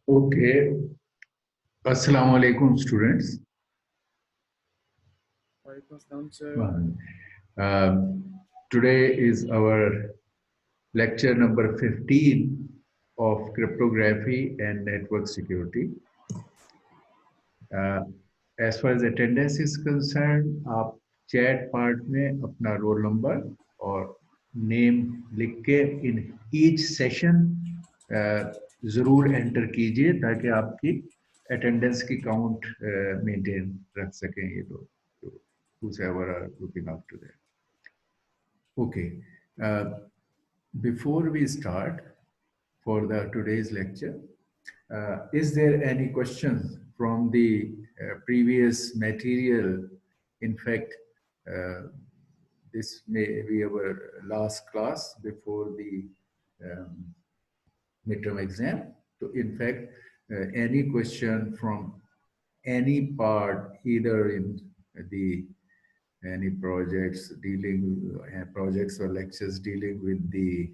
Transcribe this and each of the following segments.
Okay. Assalamu alaikum, students. Today is our lecture number 15 of cryptography and network security. As far as attendance is concerned, आप chat part में अपना roll number और name लिख के in each session ज़रूर enter कीजिए ताकि आपकी attendance की count maintain रख सकें ये लोग, whoever are looking after that. Okay. Before we start for the today's lecture, is there any questions from the previous material? In fact, this may be our last class before the midterm exam. So in fact, any question from any part, either in the any projects dealing projects or lectures dealing with the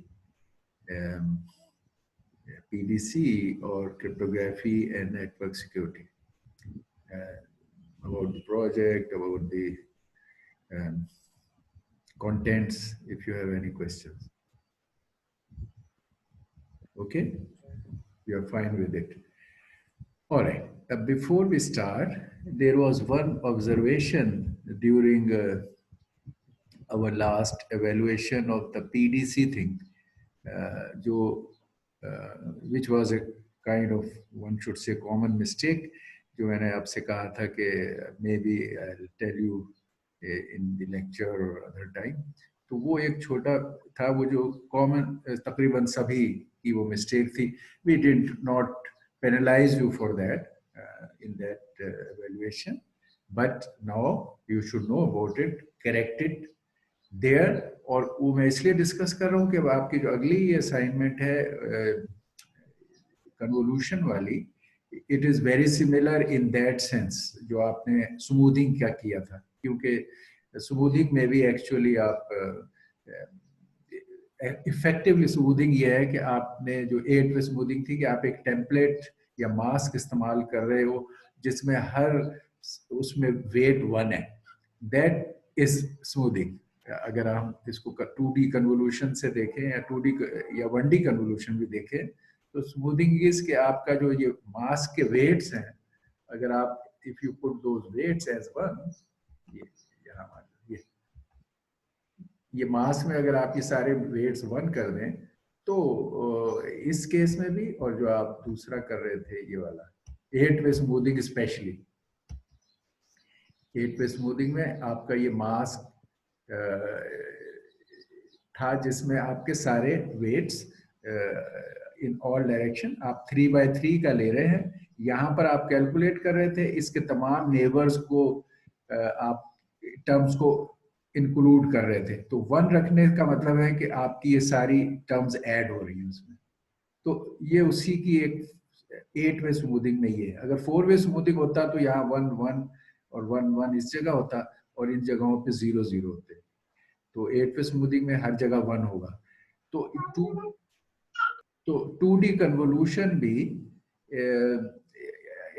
PDC or cryptography and network security, about the project, about the contents, if you have any questions. Okay, you are fine with it. All right. Before we start, there was one observation during our last evaluation of the PDC thing, which was a kind of, one should say, common mistake. जो मैंने आपसे कहा था कि maybe I'll tell you in the lecture or other time. तो वो एक छोटा था, वो जो common तकरीबन सभी की वो mistake थी. We did not penalize you for that in that evaluation, but now you should know about it, correct it there. और वो मैं इसलिए डिस्कस कर रहा हूँ कि अब आपकी जो अगली असाइनमेंट है कन्वोल्यूशन वाली, it is very similar in that sense जो आपने स्मूथिंग क्या किया था, क्योंकि स्मूथिंग में भी एक्चुअली आप इफेक्टिवली स्मूथिंग ये है कि आपने जो 8 वे स्मूथिंग थी कि आप एक टेम्पलेट या मास्क इस्तेमाल कर रहे हो जिसमें हर उसमें वेट 1 है, दैट इज स्मूथिंग. अगर हम इसको 2D कन्वोल्यूशन से देखें या 2D या 1D कन्वोल्यूशन भी देखें तो स्मूथिंग इज कि आपका जो ये मास के वेट्स हैं, अगर आप if you put those weights as one, ये मास में अगर आप ये सारे वेट्स वन कर दें तो इस केस में भी, और जो आप दूसरा कर रहे थे ये वाला 8 वे स्मूथिंग, स्पेशली 8 वे स्मूथिंग में आपका ये मास था जिसमें आपके सारे वेट्स इन ऑल डायरेक्शन आप 3/3 का ले रहे हैं. यहाँ पर आप कैलकुलेट कर रहे थे इसके तमाम नेबर्स को, आप टर्म्स को इंक्लूड कर रहे थे. तो 1 रखने का मतलब है कि आपकी ये सारी टर्म्स ऐड हो रही हैं उसमें. तो ये उसी की एक 8 वे स्मूथिंग में ये है. अगर 4 वे स्मूथिंग होता तो यहाँ 1 1 और 1 1 इस जगह होता और इन जगहों पे 0 0 होते. तो 8 वे स्मूथिंग में हर जगह 1 होगा. तो 2D कन्वोल्यूशन भी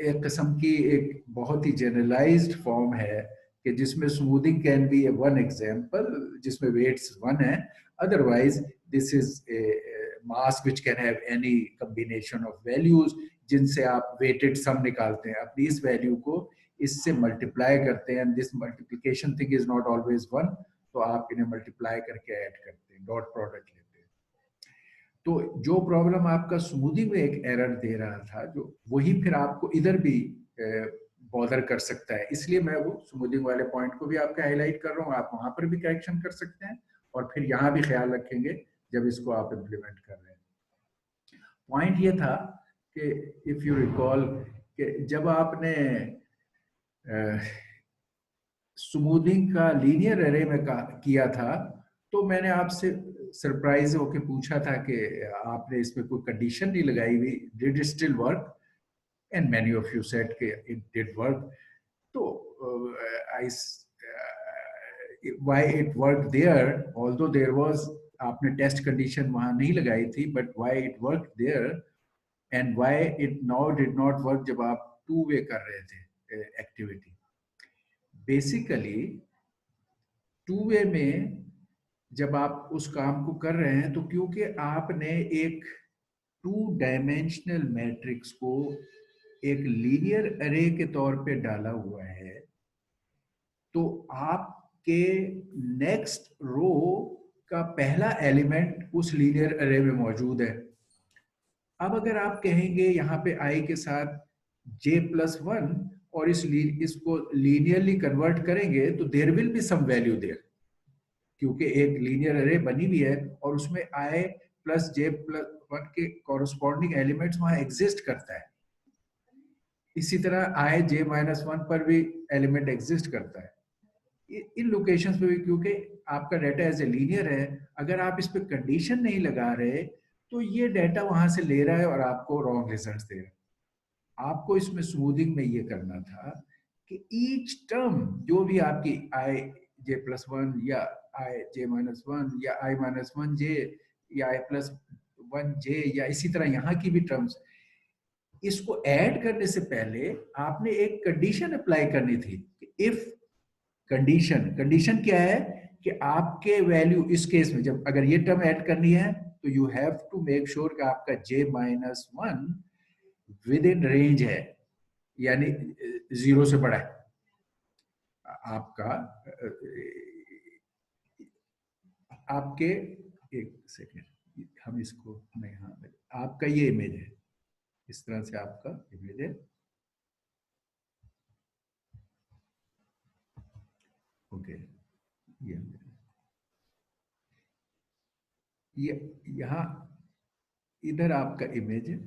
एक किस्म की एक बहुत ही जनरलाइज्ड फॉर्म है कि जिसमें smoothing can be one example जिसमें वेट्स 1 है. Otherwise this is mass which can have any combination of values जिनसे आप वेटेड सम निकालते हैं. अपनी इस वैल्यू को इससे मल्टीप्लाई करते हैं. This multiplication thing is not always 1, तो आप इन्हें मल्टीप्लाई करके ऐड करते हैं, डॉट प्रोडक्ट लेते हैं. तो जो प्रॉब्लम आपका स्मूथिंग में एक एरर दे रहा था, जो वही फिर आपको इधर भी बॉदर कर सकता है। इसलिए मैं वो स्मूथिंग वाले पॉइंट को भी आपका हाईलाइट कर रहा हूँ, आप वहां पर भी करेक्शन कर सकते हैं और फिर यहाँ भी ख्याल रखेंगे जब इसको आप इम्प्लीमेंट कर रहे हैं। पॉइंट ये था कि इफ यू रिकॉल कि जब आपने स्मूथिंग का लीनियर एरे में किया था, तो मैंने आपसे सरप्राइज होके पूछा था कि आपने इसमें कोई कंडीशन नहीं लगाई हुई, did it still work, and many of you said कि इट डिड वर्क। तो I why it work there, although there was, आपने टेस्ट कंडीशन वहां नहीं लगाई थी, but why it work there and why it now did not work जब आप two way कर रहे थे एक्टिविटी। बेसिकली टू वे में जब आप उस काम को कर रहे हैं, तो क्योंकि आपने एक टू डायमेंशनल मैट्रिक्स को एक लीनियर अरे के तौर पे डाला हुआ है, तो आपके नेक्स्ट रो का पहला एलिमेंट उस लीनियर अरे में मौजूद है। अब अगर आप कहेंगे यहाँ पे i के साथ j+1 और इसको लीनियरली कन्वर्ट करेंगे, तो there will be some value there, क्योंकि एक लीनियर अरे बनी हुई है और उसमें i प्लस j+1 के कॉरस्पॉन्डिंग एलिमेंट्स वहां एग्जिस्ट करता है। इसी तरह i j-1 पर भी एलिमेंट एग्जिस्ट करता है इन लोकेशंस पे भी, क्योंकि आपका डाटा एज ए लीनियर है। अगर आप इस पे कंडीशन नहीं लगा रहे, तो ये डाटा वहां से ले रहा है और आपको रॉन्ग रिजल्ट्स दे रहा है। आपको इसमें स्मूथिंग में ये करना था कि ईच टर्म जो भी आपकी i j+1 या i j-1 या i-1j या i+1j या इसी तरह यहाँ की भी टर्म्स, इसको ऐड करने से पहले आपने एक कंडीशन अप्लाई करनी थी। इफ कंडीशन क्या है कि आपके वैल्यू इस केस में जब अगर ये टर्म ऐड करनी है, तो you have to make sure कि आपका j-1 विद इन रेंज है, यानी 0 से बड़ा है आपका। आपके एक सेकेंड, हम इसको नहीं, हाँ आपका ये इमेज है, इस तरह से आपका इमेज है। ओके, ये यहाँ इधर आपका इमेज है।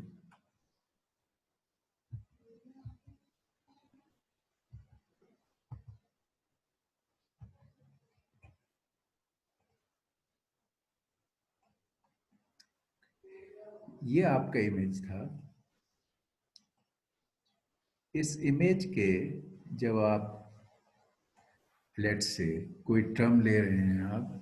ये आपका इमेज था। इस इमेज के जब आप लेट्स से कोई टर्म ले रहे हैं आप,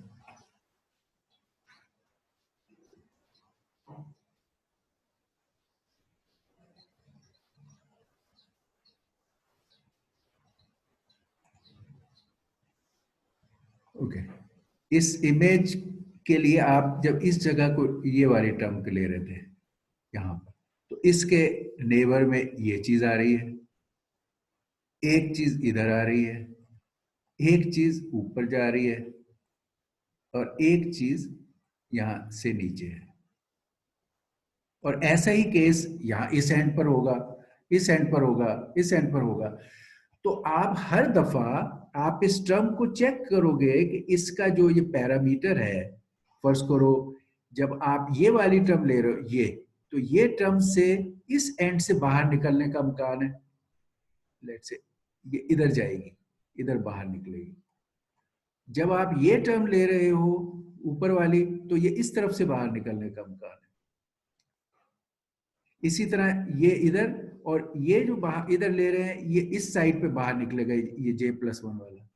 ओके, इस इमेज के लिए आप जब इस जगह को ये वाली टर्म के ले रहे थे यहाँ पर, तो इसके नेबर में ये चीज आ रही है, एक चीज इधर आ रही है, एक चीज ऊपर जा रही है और एक चीज यहां से नीचे है। और ऐसा ही केस यहाँ इस एंड पर होगा, इस एंड पर होगा, इस एंड पर होगा। तो आप हर दफा आप इस टर्म को चेक करोगे कि इसका जो ये पैरामीटर है, फर्ज करो जब आप ये वाली टर्म ले रहे हो ये, तो ये टर्म से इस एंड से बाहर निकलने का इम्कान है। लेट्स से ये इधर जाएगी, इधर बाहर निकलेगी। जब आप ये टर्म ले रहे हो ऊपर वाली, तो ये इस तरफ से बाहर निकलने का इम्कान है। इसी तरह ये इधर, और ये जो बाहर इधर ले रहे हैं ये इस साइड पे बाहर निकलेगा, ये j+1 वाला।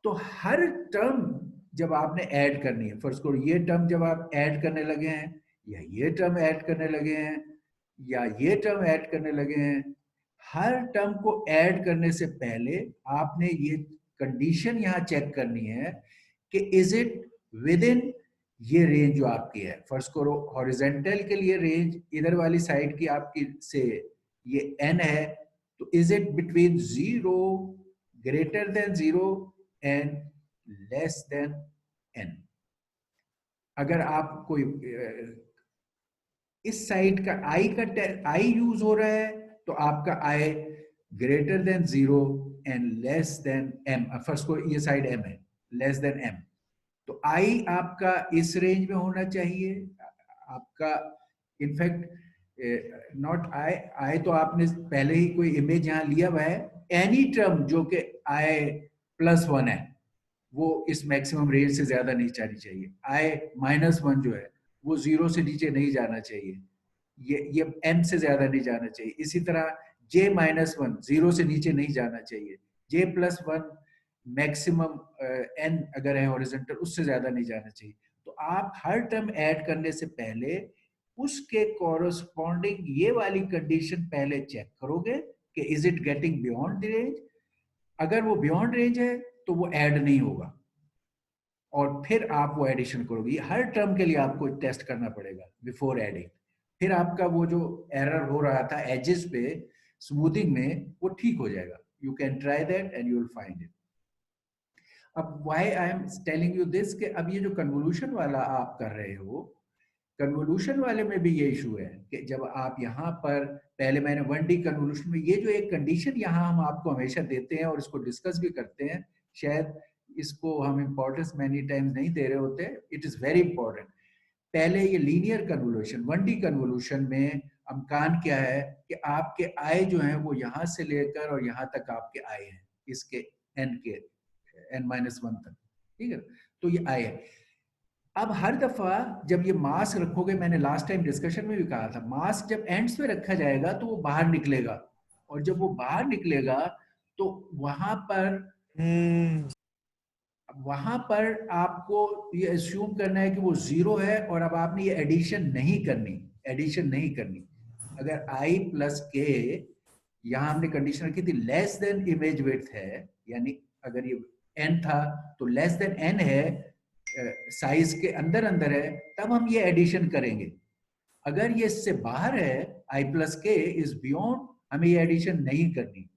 तो हर टर्म जब आपने ऐड करनी है, फर्स्ट करो ये टर्म जब आप ऐड करने लगे हैं, या ये टर्म ऐड करने लगे हैं, या ये टर्म ऐड करने लगे हैं, हर टर्म को ऐड करने से पहले आपने ये कंडीशन यहां चेक करनी है कि इज इट विद इन ये रेंज जो आपकी है। फर्स्ट करो हॉरिजेंटल के लिए रेंज इधर वाली साइड की आपकी से ये n है, तो is it between 0 greater than 0 and less than n। अगर आप कोई इस साइड का i यूज हो रहा है, तो आपका i greater than 0 and less than m, first को ये साइड m है, लेस देन m, तो i आपका इस रेंज में होना चाहिए आपका। इनफैक्ट नॉट i तो आपने पहले ही कोई इमेज यहां लिया हुआ है, एनी टर्म जो कि i+1 है वो इस मैक्सिमम रेंज से ज्यादा नहीं जानी चाहिए। i-1 जो है वो 0 से नीचे नहीं जाना चाहिए, ये n से ज्यादा नहीं जाना चाहिए। इसी तरह j-1 0 से नीचे नहीं जाना चाहिए, j+1 मैक्सिमम n अगर है हॉरिजॉन्टल उससे ज्यादा नहीं जाना चाहिए। तो आप हर टर्म ऐड करने से पहले उसके कॉरस्पॉन्डिंग ये वाली कंडीशन पहले चेक करोगे कि is it getting beyond the range. अगर वो बियॉन्ड रेंज है तो वो ऐड नहीं होगा, और फिर आप वो एडिशन करोगे। हर टर्म के लिए आपको टेस्ट करना पड़ेगा बिफोर एडिंग, फिर आपका वो जो एरर हो रहा था एजेस पे स्मूथिंग में वो ठीक हो जाएगा। You can try that and you will find it. अब why I am telling you this कि अब ये जो कन्वोल्यूशन वाला आप कर रहे हो, कन्वोल्यूशन वाले में भी ये इशू है कि जब आप यहाँ पर पहले मैंने 1D कन्वोल्यूशन में ये जो एक कंडीशन यहाँ हम आपको हमेशा देते हैं और इसको डिस्कस भी करते हैं, शायद इसको हम इंपॉर्टेंस मैनी टाइम्स नहीं दे रहे होते, इट इज वेरी इंपॉर्टेंट। पहले ये लीनियर कन्वोल्यूशन 1D कन्वोल्यूशन में अमकान क्या है कि आपके आई जो है वो यहाँ से लेकर और यहाँ तक आपके आई है, इसके के n-1 तक, ठीक है। तो ये आई है। अब हर दफा जब ये मास्क रखोगे, मैंने लास्ट टाइम डिस्कशन में भी कहा था, मास्क जब एंड्स पे रखा जाएगा तो वो बाहर निकलेगा, और जब वो बाहर निकलेगा तो वहां पर आपको ये अस्यूम करना है कि वो 0 है, और अब आपने ये एडिशन नहीं करनी। अगर i+k, यहां हमने कंडीशन रखी थी लेस देन इमेज विड्थ है, यानी अगर ये n था तो लेस देन n है, साइज के अंदर अंदर है, तब हम ये एडिशन करेंगे। अगर ये इससे बाहर है, i+k इज बियॉन्ड, हमें ये एडिशन नहीं करनी।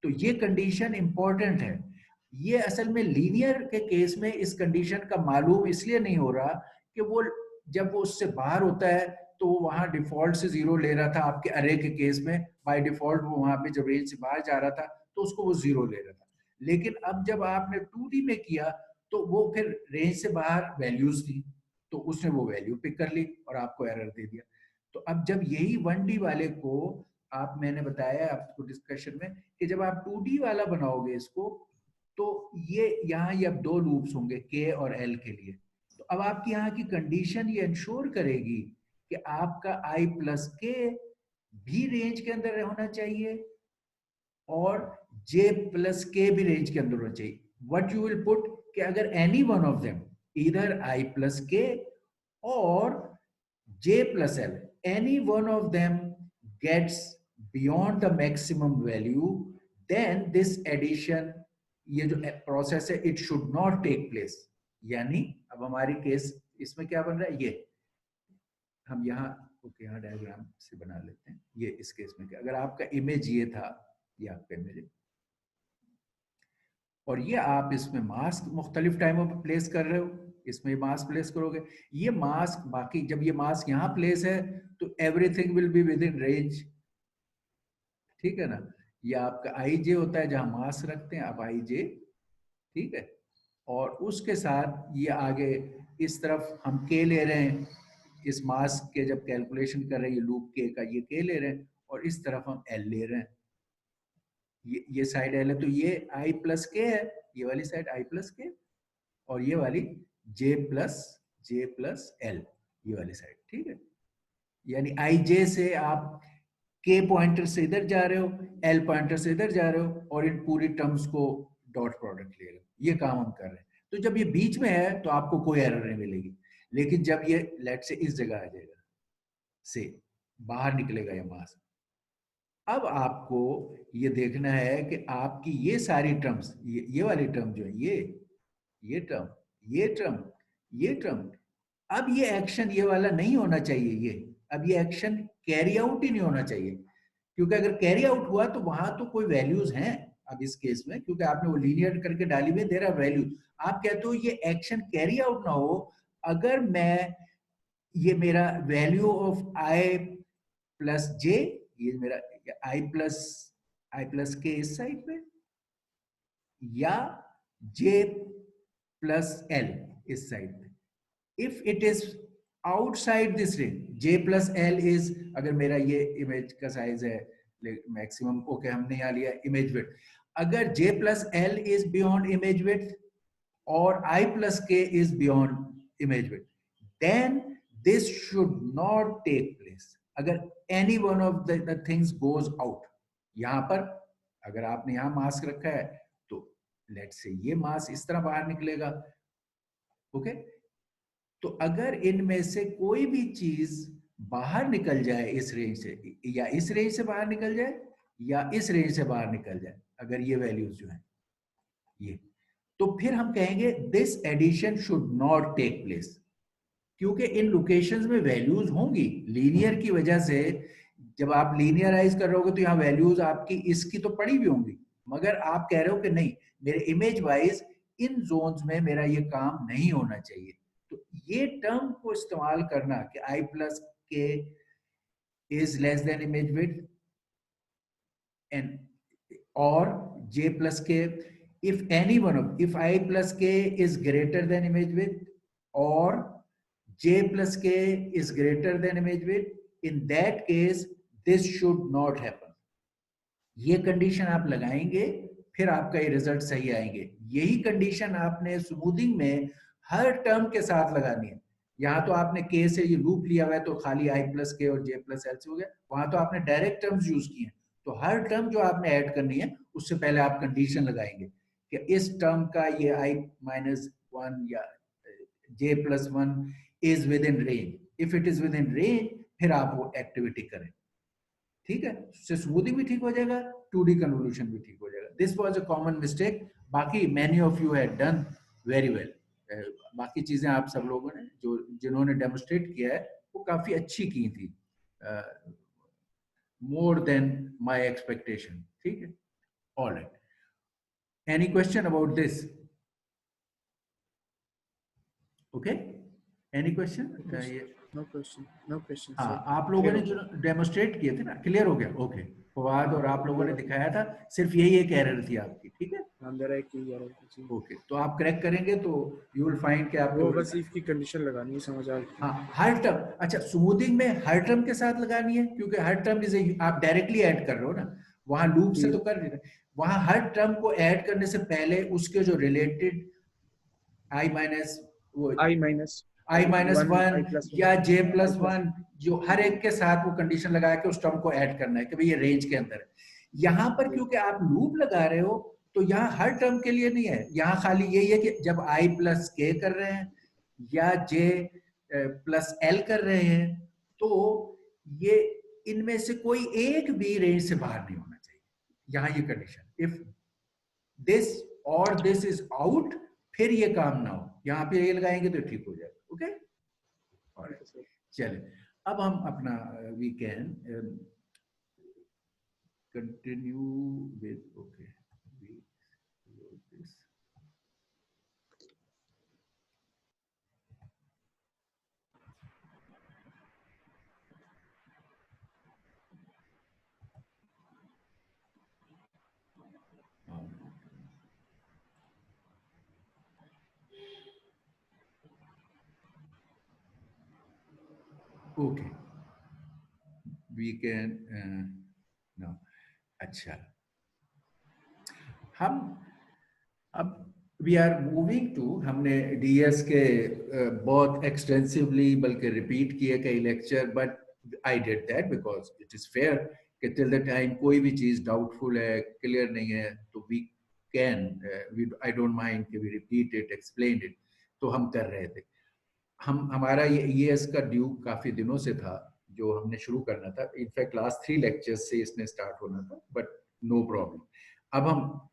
तो ये कंडीशन इंपॉर्टेंट है। ये असल में लीनियर के केस में इस कंडीशन का मालूम इसलिए नहीं हो रहा कि वो जब वो उससे बाहर होता है तो वो वहां डिफॉल्ट से 0 ले रहा था, आपके अरे के केस में बाय डिफॉल्ट वो वहां पे जब रेंज से बाहर जा रहा था तो उसको वो 0 ले रहा था। लेकिन अब जब आपने 2D में किया तो वो फिर रेंज से बाहर वैल्यूज थी, तो उसने वो वैल्यू पिक कर ली और आपको एरर दे दिया। तो अब जब यही 1D वाले को आप, मैंने बताया आपको डिस्कशन में कि जब आप 2D वाला बनाओगे इसको, तो ये यहाँ ये अब 2 लूप्स होंगे k और l के लिए। तो अब आपकी यहाँ की कंडीशन ये इंश्योर करेगी कि आपका i+k भी रेंज के अंदर होना चाहिए और j+k भी रेंज के अंदर होना चाहिए। व्हाट यू विल पुट कि अगर any one of them, either i+k और j+l, any one of them gets beyond the maximum value, then this addition, ये जो प्रोसेस है, it should not take place। यानी अब हमारी केस इसमें क्या बन रहा है, ये हम यहाँ ओके यहाँ डायग्राम से बना लेते हैं। ये इस केस में क्या, अगर आपका इमेज ये था, ये आपका इमेज, और ये आप इसमें मास्क मुख्तलिफ टाइमों पर प्लेस कर रहे हो, इसमें मास्क प्लेस करोगे, ये मास्क बाकी जब ये मास्क यहाँ प्लेस है तो everything will be with in range, ठीक है ना। ये आपका आई जे होता है जहां मास्क रखते हैं, आप आई जे, ठीक है। और उसके साथ ये आगे इस तरफ हम के ले रहे हैं, इस मास्क के जब कैलकुलेशन कर रहे हैं, ये लूप के का ये के ले रहे हैं, और इस तरफ हम एल ले रहे हैं, ये साइड एल है, तो ये i+k है, ये वाली साइड i+k, और ये वाली j+l, ये वाली साइड, ठीक है। यानी ij से आप k पॉइंटर से इधर जा रहे हो, l पॉइंटर से इधर जा रहे हो, और इन पूरी टर्म्स को डॉट प्रोडक्ट ले रहे हो, ये काम हम कर रहे हैं। तो जब ये बीच में है तो आपको कोई एरर नहीं मिलेगी, लेकिन जब ये लेट से इस जगह आ जाएगा, से बाहर निकलेगा ये मास्क, अब आपको ये देखना है कि आपकी ये सारी टर्म्स, ये वाली टर्म जो है, ये टर्म, ये टर्म, ये टर्म, अब ये एक्शन ये वाला नहीं होना चाहिए, ये अब ये एक्शन कैरी आउट ही नहीं होना चाहिए, क्योंकि अगर कैरी आउट हुआ तो वहां तो कोई वैल्यूज हैं। अब इस केस में क्योंकि आपने वो लीनियर करके डाली हुई, दे रहा वैल्यू, आप कहते हो ये एक्शन कैरी आउट ना हो अगर मैं, ये मेरा वैल्यू ऑफ i+j, ये मेरा i+ i प्लस के इस साइड पे या j प्लस एल इस साइड पे। If it is outside this range, j plus L is, अगर मेरा ये इमेज का साइज है मैक्सिमम, ओके हमने यहाँ लिया इमेज विड्थ, अगर j plus L is beyond image width or I plus k is beyond image width, then this should not take place. अगर any one of the things goes out, यहां पर अगर आपने यहां मास्क रखा है तो लेट्स से ये मास्क इस तरह बाहर निकलेगा, ओके तो अगर इनमें से कोई भी चीज बाहर निकल जाए इस रेंज से, या इस रेंज से बाहर निकल जाए या इस रेंज से बाहर निकल जाए, अगर ये वैल्यूज जो है ये, तो फिर हम कहेंगे this addition should not take place, क्योंकि इन लोकेशंस में वैल्यूज होंगी लीनियर की वजह से। जब आप लीनियराइज कर रहे होगे तो यहाँ वैल्यूज आपकी इसकी तो पड़ी भी होंगी, मगर आप कह रहे हो कि नहीं मेरे इमेज वाइज इन जोन्स में मेरा ये काम नहीं होना चाहिए, तो ये टर्म को इस्तेमाल करना कि आई प्लस के is less than image width and और j plus k, if any one of, if I plus k is greater than image width or j plus k is greater than image width, in that case this should not happen. ये condition आप लगाएंगे फिर आपका ये result सही आएंगे। यही condition आपने स्मूथिंग में हर टर्म के साथ लगानी है। यहाँ तो आपने k से ये लूप लिया हुआ है तो खाली i प्लस के और j प्लस एल से हो गया, वहां तो आपने डायरेक्ट टर्म्स यूज किए हैं, तो हर टर्म जो आपने ऐड करनी है उससे पहले आप कंडीशन लगाएंगे कि इस टर्म का ये i माइनस वन या j plus one is with in range, if it is with in range फिर आप वो एक्टिविटी करें, ठीक है, उससे स्मूथिंग भी ठीक हो जाएगा, 2D कन्वोल्यूशन भी ठीक हो जाएगा। This was a common mistake, बाकी many of you had done very well. बाकी चीजें आप सब लोगों ने जो जिन्होंने डेमोस्ट्रेट किया है वो काफी अच्छी की थी, more than my expectation, ठीक है, all right, any question about this? Okay, any question? No question, no question हाँ, sir. आप लोगों ने जो डेमोस्ट्रेट किए थे ना, क्लियर हो गया? ओके, फवाद और आप लोगों ने दिखाया था, सिर्फ यही एक एरर थी आपकी, ठीक है, अंदर है कि एरर कुछ ओके, तो आप करेक्ट करेंगे तो यू विल फाइंड कि आपको वो बस इफ की कंडीशन लगानी है, समझ आ गई। हाँ हर टर्म, अच्छा स्मूथिंग में हर टर्म के साथ लगानी है क्योंकि हर टर्म इज आप डायरेक्टली ऐड कर रहे हो ना, वहां लूप से तो कर नहीं रहे, वहां हर टर्म को ऐड करने से पहले उसके जो रिलेटेड आई माइनस वो आई माइनस आई माइनस वन +1 या j प्लस I+1 वन, जो हर एक के साथ वो कंडीशन लगा के उस टर्म को ऐड करना है कि भाई ये रेंज के अंदर है। यहाँ पर क्योंकि आप लूप लगा रहे हो तो यहाँ हर टर्म के लिए नहीं है, यहाँ खाली यही है कि जब i प्लस के कर रहे हैं या j प्लस एल कर रहे हैं तो ये इनमें से कोई एक भी रेंज से बाहर नहीं होना चाहिए। यहाँ ये कंडीशन, इफ दिस और दिस इज आउट फिर ये काम ना हो, यहाँ पे ये लगाएंगे तो ठीक हो जाएगा, ओके चले। अब हम अपना we can continue with, okay this okay we can know. अच्छा, हम अब वी आर मूविंग टू, हमने डीएस के बहुत एक्सटेंसिवली बल्कि रिपीट किए कई lecture, but I did that because it is fair कि टिल द टाइम कोई भी चीज डाउटफुल है, क्लियर नहीं है, तो we can I don't mind कि we repeat it, explain it, तो हम कर रहे थे। हम हमारा ये ईएस का ड्यू काफी दिनों से था जो हमने शुरू करना था, इनफैक्ट लास्ट 3 लेक्चर्स से इसने स्टार्ट होना था, बट नो प्रॉब्लम। अब हम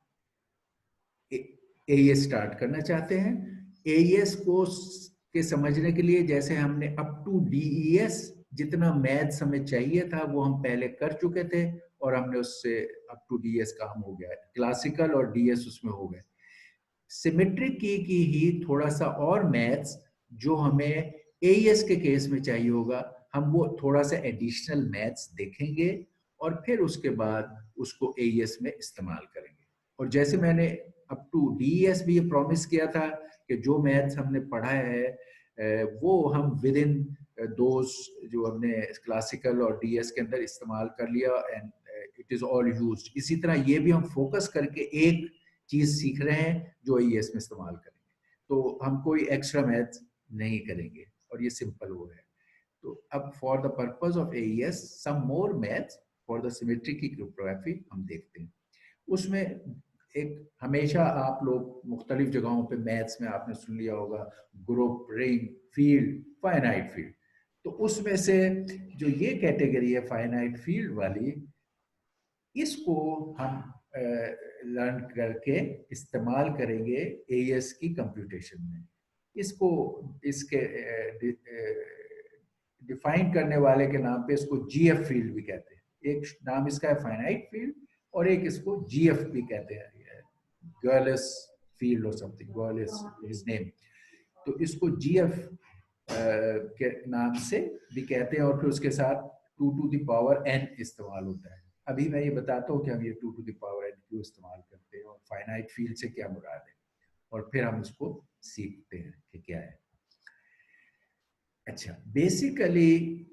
एईएस स्टार्ट करना चाहते हैं। एईएस को के समझने के लिए जैसे हमने अप टू डीईएस जितना मैथ्स हमें चाहिए था वो हम पहले कर चुके थे और हमने उससे अप टू डीएस काम हो गया है, क्लासिकल और डीएस उसमें हो गए। सिमेट्रिक की ही थोड़ा सा और मैथ्स जो हमें एईएस के केस में चाहिए होगा, हम वो थोड़ा सा एडिशनल मैथ्स देखेंगे और फिर उसके बाद उसको AES में इस्तेमाल करेंगे। और जैसे मैंने अप टू DES भी ये प्रॉमिस किया था कि जो मैथ्स हमने पढ़ा है वो हम विद इन दोज जो हमने क्लासिकल और DS के अंदर इस्तेमाल कर लिया and it is all used. इसी तरह ये भी हम फोकस करके एक चीज सीख रहे हैं जो AES में इस्तेमाल करेंगे, तो हम कोई एक्स्ट्रा मैथ्स नहीं करेंगे और ये सिंपल वो है। तो अब for the purpose of AES some more maths for the symmetry की क्रिप्टोग्राफी हम देखते हैं। उसमें एक हमेशा आप लोग मुख्तलिफ जगहों पे मैथ्स में आपने सुन लिया होगा group, ring, field, finite field. तो उसमें से जो ये कैटेगरी है फाइनाइट फील्ड वाली, इसको हम लर्न करके इस्तेमाल करेंगे AES की कंप्यूटेशन में। इसको इसके डिफाइन करने वाले के नाम पे इसको GF फील्ड भी कहते हैं। एक नाम इसका है फाइनाइट फील्ड और एक इसको GF भी कहते हैं, गर्लेस फील्ड और समथिंग, गर्लेस हिज नेम। तो इसको GF के नाम से भी कहते हैं और फिर उसके साथ 2 to the power n इस्तेमाल होता है। अभी मैं ये बताता हूँ कि हम ये 2 to the power n क्यों इस्तेमाल करते हैं और फाइनाइट फील्ड से क्या मुराद है, और फिर हम इसको सीखते हैं कि क्या है। अच्छा, बेसिकली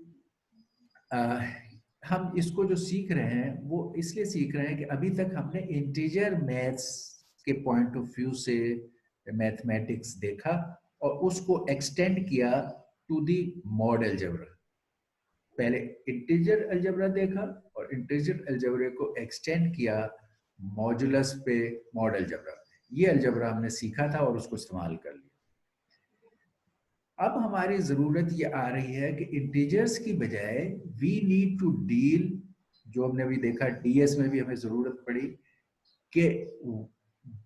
हम इसको जो सीख रहे हैं वो इसलिए सीख रहे हैं कि अभी तक हमने इंटीजर मैथ्स के पॉइंट ऑफ व्यू से मैथमेटिक्स देखा और उसको एक्सटेंड किया टू दी मॉड अलजेब्रा। पहले इंटीजर अलजेब्रा देखा और इंटीजर अलजेब्रा को एक्सटेंड किया मॉड्यूलस पे, मॉड अलजेब्रा। ये अलजेब्रा हमने सीखा था और उसको इस्तेमाल कर लिया। अब हमारी जरूरत ये आ रही है कि इंटीजर्स की बजाय वी नीड टू डील, जो हमने अभी देखा DS में भी हमें जरूरत पड़ी कि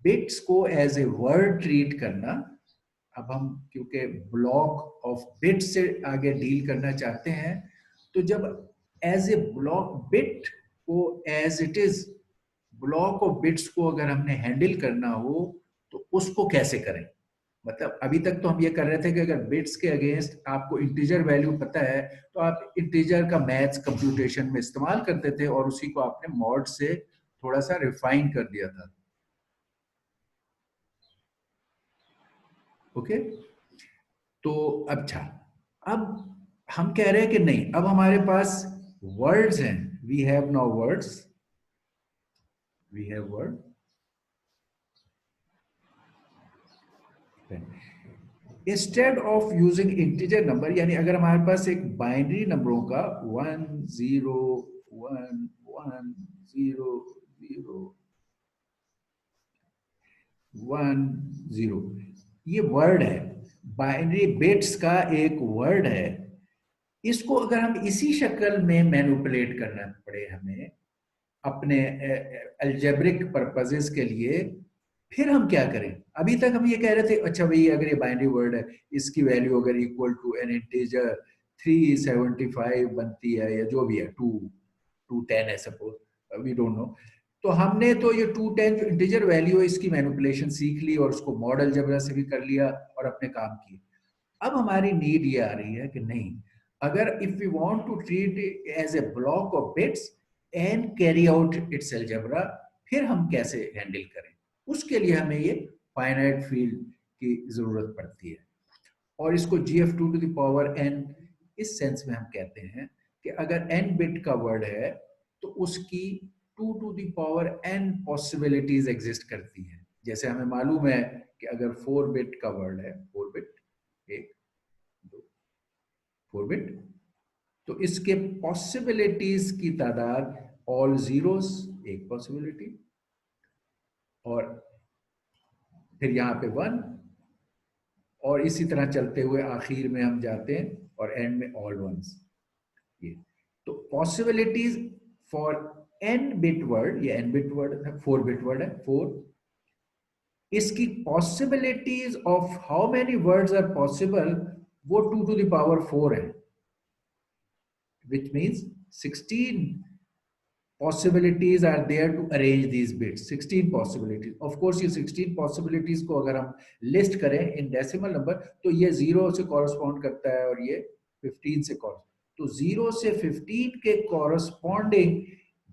बिट्स को एज ए वर्ड ट्रीट करना। अब हम क्योंकि ब्लॉक ऑफ बिट्स से आगे डील करना चाहते हैं, तो जब एज ए ब्लॉक बिट को as it is block of bits को अगर हमने हैंडल करना हो तो उसको कैसे करें। मतलब अभी तक तो हम ये कर रहे थे कि अगर बिट्स के अगेंस्ट आपको इंटीजर वैल्यू पता है तो आप इंटीजर का मैथ्स कंप्यूटेशन में इस्तेमाल करते थे और उसी को आपने मॉड से थोड़ा सा रिफाइन कर दिया था। ओके, तो अच्छा, अब हम कह रहे हैं कि नहीं, अब हमारे पास वर्ड्स हैं, we have now words, we have word. Instead of using integer number, यानी अगर हमारे पास एक बाइनरी नंबरों का 1 0 1 1 0 0 1 0, ये वर्ड है, बाइनरी बिट्स का एक वर्ड है। इसको अगर हम इसी शक्ल में मैनिपुलेट करना पड़े हमें अपने अलजेब्रिक पर्पसेस के लिए, फिर हम क्या करें। अभी तक हम ये कह रहे थे अच्छा भाई अगर ये बाइनरी वर्ड है, इसकी वैल्यू अगर इक्वल टू एन इंटीजर 375 बनती है या जो भी है 210 है सपोज, वी डोंट नो, तो हमने तो ये 210 जो इंटीजर वैल्यू है इसकी मैनिपुलेशन सीख ली और उसको मॉड अलजेब्रा से भी कर लिया और अपने काम किए। अब हमारी नीड ये आ रही है कि नहीं, अगर if we want to treat it as a block of bits and carry out its algebra, फिर हम कैसे हैंडल करें। उसके लिए हमें ये फाइनाइट फील्ड की जरूरत पड़ती है और इसको GF 2 to the power n इस सेंस में हम कहते हैं कि अगर n बिट का वर्ड है तो उसकी 2 to the power n possibilities exist करती हैं। जैसे हमें मालूम है कि अगर 4 बिट का वर्ड है, 4 बिट 1 2 4 बिट, तो इसके पॉसिबिलिटीज की तादाद ऑल जीरोस एक पॉसिबिलिटी, और फिर यहाँ पे 1, और इसी तरह चलते हुए आखिर में हम जाते हैं और एंड में ऑल वंस। ये तो possibilities for n bit word, ये n बिट वर्ड है, 4 बिट वर्ड है 4, इसकी possibilities of how many words are possible वो 2 to the power 4 है, which means 16 possibilities are there to arrange these bits, 16 possibilities। of course ये 16 possibilities को अगर हम लिस्ट करें इन डेसिमल नंबर तो ये 0 से कॉरस्पॉन्ड करता है और ये 15 से कॉरस्पॉन्ड, तो 0 से 15 के कॉरस्पॉन्डिंग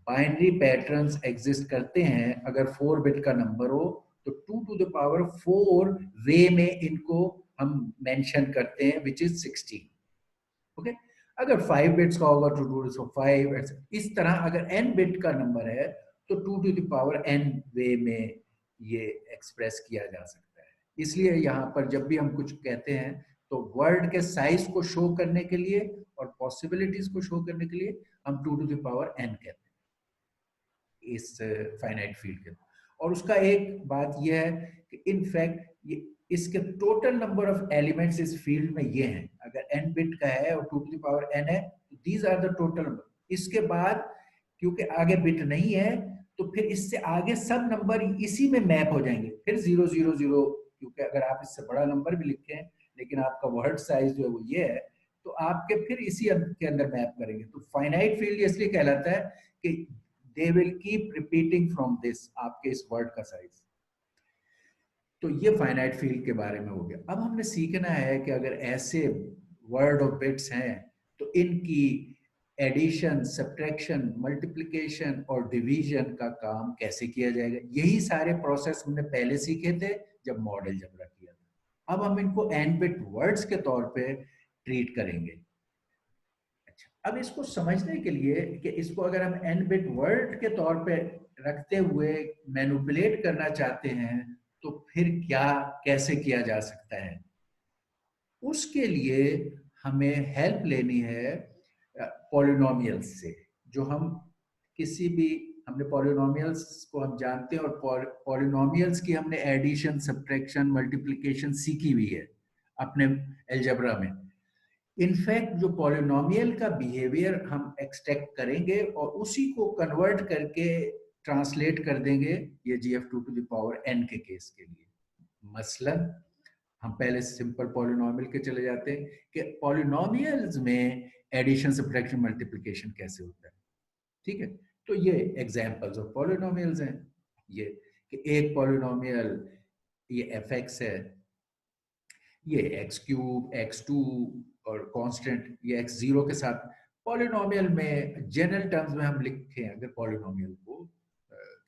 बाइनरी पैटर्न्स एग्जिस्ट करते हैं। अगर 4 बिट का नंबर हो तो 2 to the power 4 वे में इनको हम मेंशन करते हैं, विच इज 16। ओके, अगर 5 बिट्स का होगा तो 2 to 5, इस तरह अगर n बिट का नंबर है तो 2 to the power n वे में ये एक्सप्रेस किया जा सकता है। इसलिए यहाँ पर जब भी हम कुछ कहते हैं तो वर्ड के साइज को शो करने के लिए और पॉसिबिलिटीज को शो करने के लिए हम 2 to the power n कहते हैं इस फाइनाइट फील्ड के। और उसका एक बात यह है कि इनफैक्ट ये इसके टोटल नंबर ऑफ एलिमेंट्स इस फील्ड में ये हैं। अगर n बिट का है और 2 to the power n है तो these are the total number. इसके बाद क्योंकि आगे बिट नहीं है तो फिर इससे आगे सब नंबर इसी में मैप हो जाएंगे, फिर 0 0 0, क्योंकि अगर आप इससे बड़ा नंबर भी लिखे हैं लेकिन आपका वर्ड साइज जो है वो ये है तो आपके फिर इसी के अंदर मैप करेंगे। तो फाइनाइट फील्ड इसलिए कहलाता है कि they will keep repeating from this, आपके इस वर्ड का साइज। तो ये फाइनाइट फील्ड के बारे में हो गया। अब हमने सीखना है कि अगर ऐसे वर्ड और बिट्स हैं तो इनकी एडिशन, सब्ट्रैक्शन, मल्टीप्लिकेशन और डिवीजन का काम कैसे किया जाएगा। यही सारे प्रोसेस हमने पहले सीखे थे जब मॉडल अलजेब्रा किया था। अब हम इनको n बिट वर्ड्स के तौर पे ट्रीट करेंगे। अब इसको समझने के लिए कि इसको अगर हम n बिट वर्ड के तौर पे रखते हुए मैनिपुलेट करना चाहते हैं तो फिर क्या कैसे किया जा सकता है, उसके लिए हमें हेल्प लेनी है पॉलिनोमियल्स से। जो हम किसी भी हमने पॉलिनोमियल्स को हम जानते हैं और पॉलिनोमियल्स की हमने एडिशन, सब्ट्रैक्शन, मल्टीप्लिकेशन सीखी हुई है अपने अलजेब्रा में। इनफैक्ट जो पॉलिनोमियल का बिहेवियर हम एक्सट्रैक्ट करेंगे और उसी को कन्वर्ट करके ट्रांसलेट कर देंगे ये GF2 to the power n के केस के लिए। मसलन हम पहले सिंपल पॉलिनोमियल के चले जाते हैं कि पॉलिनोमियल्स में एडिशन, सब्ट्रैक्शन, मल्टीप्लिकेशन कैसे होता है। ठीक है, तो ये एग्जांपल्स ऑफ पॉलिनोमियल्स हैं। ये कि एक पॉलिनोमियल ये fx है, ये x³ x2 और कांस्टेंट ये x0 के साथ। पॉलिनोमियल में जनरल टर्म्स में हम लिखें, अगर पॉलिनोमियल को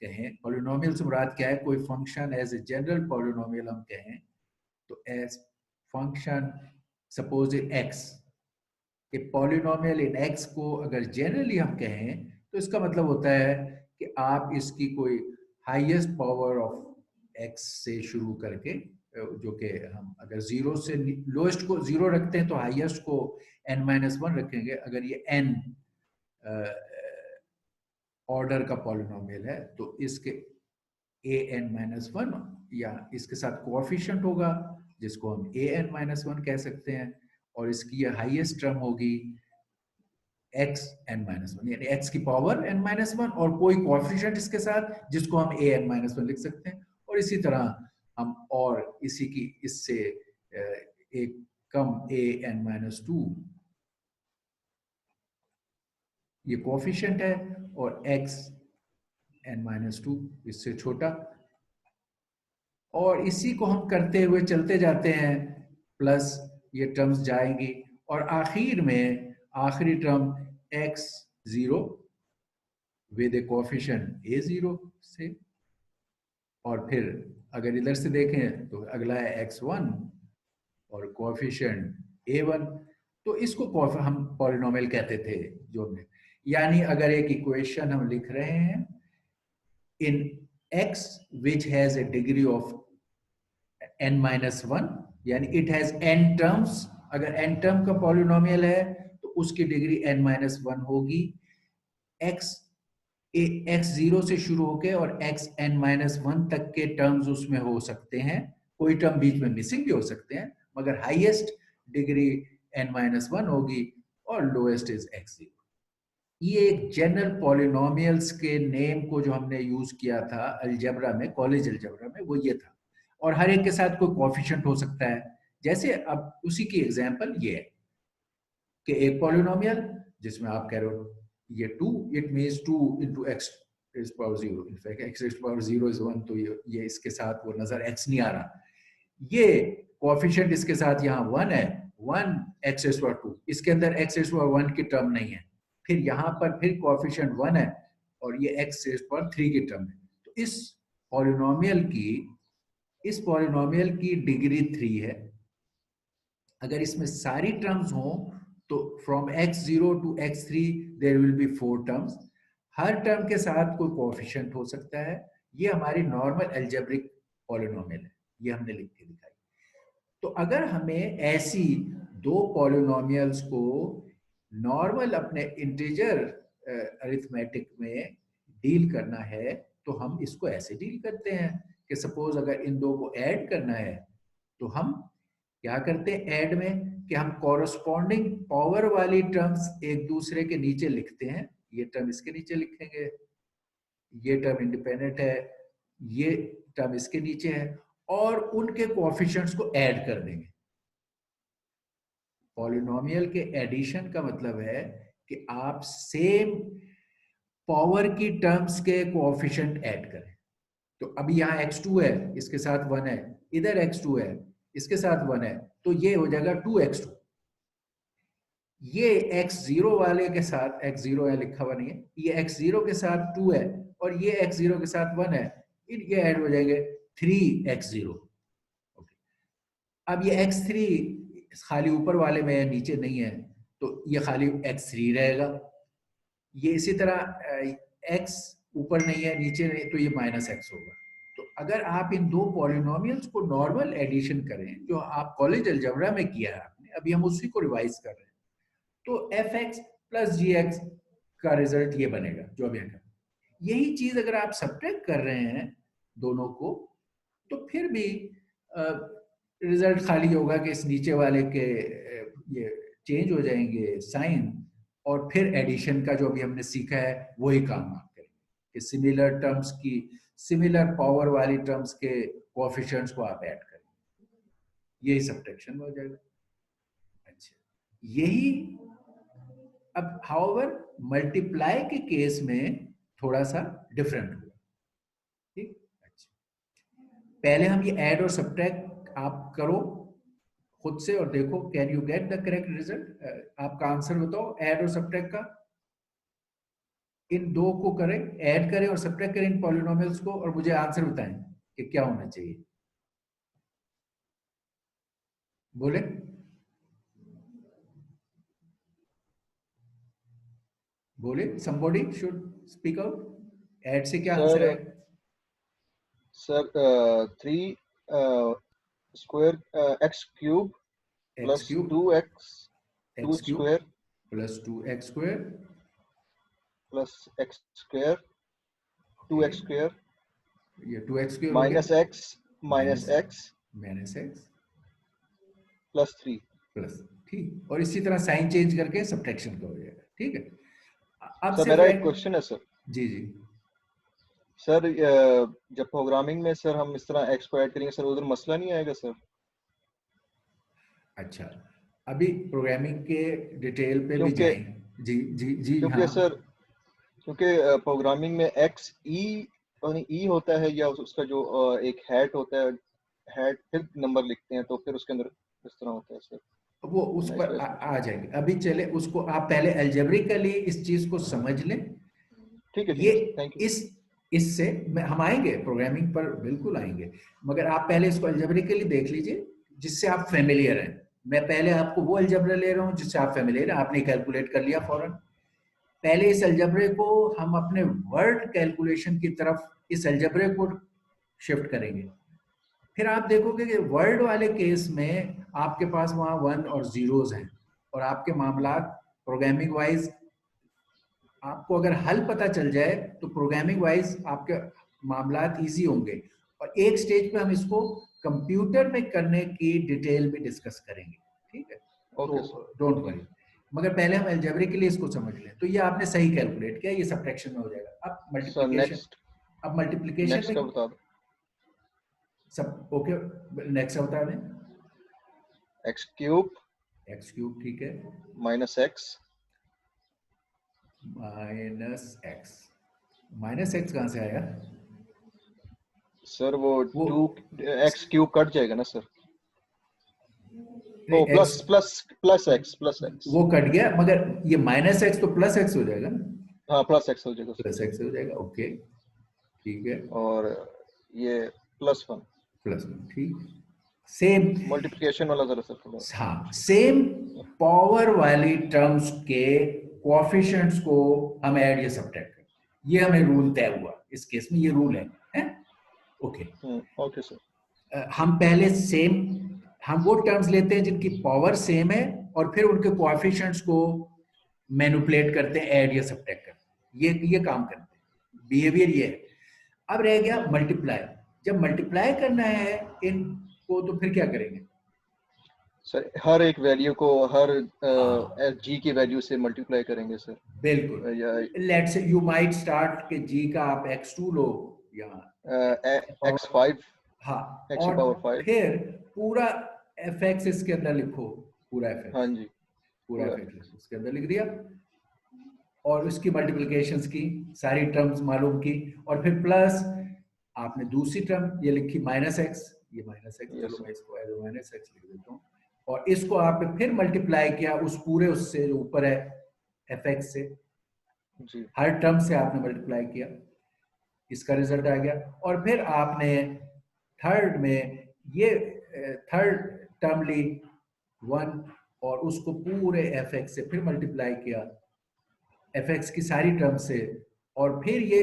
कहें, पॉलिनोमियल से मुराद क्या है, कोई function as a general polynomial हम कहें तो as function suppose x, a polynomial in x को अगर जनरली हम कहें तो इसका मतलब होता है कि आप इसकी कोई हाईएस्ट पावर ऑफ x से शुरू करके, जो कि हम अगर 0 से लोएस्ट को 0 रखते हैं तो हाईएस्ट को n-1 रखेंगे। अगर ये n ऑर्डर का पॉलिनोमियल है तो इसके an-1 या इसके साथ कोएफिशिएंट होगा जिसको हम an-1 कह सकते हैं, और इसकी ये हाईएस्ट टर्म होगी xn-1, यानी x की पावर n-1 और कोई कोएफिशिएंट इसके साथ जिसको हम an-1 लिख सकते हैं। और इसी तरह हम और इसी की इससे एक कम an-2 ये कोएफिशिएंट है और xn-2 इससे छोटा, और इसी को हम करते हुए चलते जाते हैं, प्लस ये टर्म्स जाएंगी और आखिर में आखिरी term x0 with A coefficient a0 से, और फिर अगर इधर से देखें तो अगला है x1 और कोएफिशिएंट a1। तो इसको हम पॉलिनोमियल कहते थे जो हमने, यानी अगर एक इक्वेशन हम लिख रहे हैं इन x which has a degree of n-1, यानी इट हैज n टर्म्स, अगर n टर्म का पॉलिनोमियल है तो उसकी डिग्री n-1 होगी। x0 से शुरू होके और xn-1 तक के टर्म्स उसमें हो सकते हैं, कोई टर्म बीच में मिसिंग भी हो सकते हैं, मगर हाईएस्ट डिग्री n-1 होगी और लोएस्ट इज x0। ये एक जनरल पॉलिनोमियल्स के नेम को जो हमने यूज किया था अलजेब्रा में, कॉलेज अलजेब्रा में, वो ये था। और हर एक के साथ कोई कोएफिशिएंट हो सकता है। जैसे अब उसी की एग्जांपल ये है कि एक पॉलिनोमियल जिसमें आप कह रहे हो ये 2, it means 2 into x raised to power 0, in fact x raised to power 0 is 1, तो ये इसके साथ वो नजर x नहीं आ रहा। ये कोएफिशिएंट इसके साथ यहाँ 1 है, 1 x raised to power 2, इसके अंदर x raised to power 1 की टर्म नहीं है। फिर यहाँ पर फिर कोएफिशिएंट 1 है और ये x रेज पावर 3 की टर्म है। तो इस पॉलिनोमियल की डिग्री 3 है। अगर इसमें सारी टर्म्स हो तो from x0 to x3 there will be 4 terms. हर टर्म के साथ कोई कोएफिशिएंट हो सकता है। ये हमारी नॉर्मल अलजेब्रिक पॉलिनोमियल है, ये हमने लिख के दिखाई। तो अगर हमें ऐसी दो पॉलिनोमियल्स को नॉर्मल अपने इंटीजर अरिथमेटिक में डील करना है तो हम इसको ऐसे डील करते हैं कि सपोज अगर इन दो को ऐड करना है तो हम क्या करते हैं ऐड में कि हम कॉरस्पॉन्डिंग पावर वाली टर्म्स एक दूसरे के नीचे लिखते हैं। ये टर्म इसके नीचे लिखेंगे, ये टर्म इंडिपेंडेंट है, ये टर्म इसके नीचे है, और उनके कोएफिशिएंट्स को ऐड कर देंगे। पॉलिनोमियल के एडिशन का मतलब है कि आप सेम पावर की टर्म्स के कोएफिशिएंट ऐड करें। तो अभी यहाँ x2 है, इसके साथ 1 है, इधर x2 है, इसके साथ 1 है, तो ये हो जाएगा 2x2। ये x0 वाले के साथ, x0 है लिखा हुआ नहीं है, ये x0 के साथ 2 है और ये x0 के साथ 1 है, ये ऐड हो जाएंगे 3x0। अब ये x3 खाली ऊपर वाले में है, नीचे नहीं है, तो ये खाली x3 रहेगा। ये इसी तरह x ऊपर नहीं है, नीचे नहीं, तो ये -x होगा। तो अगर आप इन दो पॉलिनोमियल्स को नॉर्मल एडिशन करें जो आप कॉलेज अलजेब्रा में किया है आपने, अभी हम उसी को रिवाइज कर रहे हैं, तो fx प्लस gx का रिजल्ट ये बनेगा जो अभी है। यही चीज अगर आप सब्ट्रैक्ट कर रहे हैं दोनों को तो फिर भी रिजल्ट खाली होगा कि इस नीचे वाले के ये चेंज हो जाएंगे साइन, और फिर एडिशन का जो अभी हमने सीखा है वही काम आप करेंगे कि सिमिलर टर्म्स की सिमिलर पावर वाली टर्म्स के कोएफिशिएंट्स को आप ऐड करेंगे, यही सब्ट्रैक्शन हो जाएगा। अच्छा, यही अब हाउएवर मल्टीप्लाई के केस में थोड़ा सा डिफरेंट होगा। ठीक, अच्छा, पहले हम ये ऐड और सब्ट्रैक्ट आप करो खुद से और देखो can you get the correct result. आपका आंसर बताओ ऐड और सब्ट्रैक्ट का। इन दो को करें, ऐड करें और सब्ट्रैक्ट करें इन पॉलिनोमियल्स को, और मुझे आंसर बताएं कि क्या होना चाहिए। बोले बोले somebody should speak out। Add से क्या आंसर है? Sir 3 square x cube plus 2x 2 square plus 2x square plus x square 2x square, ये 2x square minus x plus 3 plus, ठीक, और इसी तरह साइन चेंज करके सब्ट्रैक्शन का हो जाएगा। ठीक है, अब सर मेरा एक क्वेश्चन है सर। जी जी सर जब प्रोग्रामिंग में सर हम इस तरह x को ऐड करेंगे सर उधर मसला नहीं आएगा सर? अच्छा, अभी प्रोग्रामिंग के डिटेल पे भी जाएंगे। जी जी जी, क्योंकि हाँ सर क्योंकि प्रोग्रामिंग में x ई होता है या उसका जो एक हैट होता है, हैट फिर नंबर लिखते हैं, तो फिर उसके अंदर इस तरह होता है सर। वो उस पर आ जाएंगे। अभी चले उसको आप पहले अलजेब्रिकली इस चीज को समझ लें। ठीक है, ये थैंक यू। इससे हम आएंगे प्रोग्रामिंग पर, बिल्कुल आएंगे, मगर आप पहले इसको अलजेब्रिकली देख लीजिए जिससे आप फेमिलियर हैं। मैं पहले आपको वो अलजेब्रा ले रहा हूँ जिससे आप फेमिलियर हैं, आपने कैलकुलेट कर लिया फौरन। पहले इस अलजेब्रे को हम अपने वर्ड कैलकुलेशन की तरफ इस अलजेब्रे को शिफ्ट करेंगे। फिर आप देखोगे कि वर्ड वाले केस में आपके पास वहां 1 और 0s हैं, और आपके मामला प्रोग्रामिंग वाइज आपको अगर हल पता चल जाए तो प्रोग्रामिंग वाइज आपके मामलात इजी होंगे। और एक स्टेज पे हम इसको कंप्यूटर में करने की डिटेल में डिस्कस करेंगे। ठीक है, तो डोंट वरी, मगर पहले हम अलजेब्रे के लिए इसको समझ लें। तो ये आपने सही कैलकुलेट किया, ये सब्ट्रैक्शन में हो जाएगा। अब मल्टीप्लिकेशन, अब मल्टीप्लिकेशन में बता दो सब ओके। नेक्स्ट बता दें, x क्यूब, ठीक है, माइनस x कहाँ से आया सर? वो 2x क्यूब कट जाएगा ना सर? ओ प्लस x वो कट गया, मगर ये -x तो +x हो जाएगा ना। हाँ प्लस एक्स हो जाएगा उसमें। प्लस एक्स हो जाएगा, ओके ठीक है, और ये +1 प्लस वन, ठीक, सेम, मल्टीप्लिकेशन वाला जरा सा थोड़ा। हाँ सेम पावर वाली टर्म्स के कोएफिशिएंट्स को हम ऐड या सब्ट्रैक्ट करें, ये हमें रूल तय हुआ, इस केस में ये रूल है ओके। Okay sir. हम पहले सेम, हम वो टर्म्स लेते हैं जिनकी पावर सेम है और फिर उनके कोएफिशिएंट्स को मैनिपुलेट करते हैं, ऐड या सब्ट्रैक्ट करते हैं, ये काम करते हैं, बिहेवियर ये है। अब रह गया मल्टीप्लाई, जब मल्टीप्लाई करना है इनको तो फिर क्या करेंगे सर हर एक वैल्यू को हर हाँ। जी की वैल्यू से मल्टीप्लाई करेंगे सर। बिल्कुल, let's say you might start के जी का आप x2 लो या x5 हाँ, x की और पावर 5। फिर पूरा fx इसके अंदर लिखो, पूरा fx, हाँ जी पूरा fx इसके अंदर लिख दिया और उसकी मल्टीप्लिकेशंस की, सारी टर्म्स मालूम की, और फिर प्लस आपने दूसरी टर्म ये लिखी -x, ये -x, चलो मैं इसको एज -x लिख देता हूँ, और इसको आपने फिर मल्टीप्लाई किया उस पूरे उससे जो ऊपर है fx से जी। हर टर्म से आपने मल्टीप्लाई किया, इसका रिजल्ट आ गया, और फिर आपने थर्ड में ये थर्ड टर्म ली 1 और उसको पूरे fx से फिर मल्टीप्लाई किया fx की सारी टर्म से, और फिर ये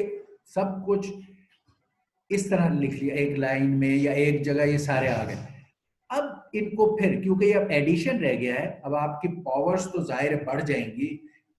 सब कुछ इस तरह लिख लिया एक लाइन में या एक जगह, ये सारे आ गए। अब इनको फिर, क्योंकि अब एडिशन रह गया है, अब आपकी पावर्स तो जाहिर बढ़ जाएंगी,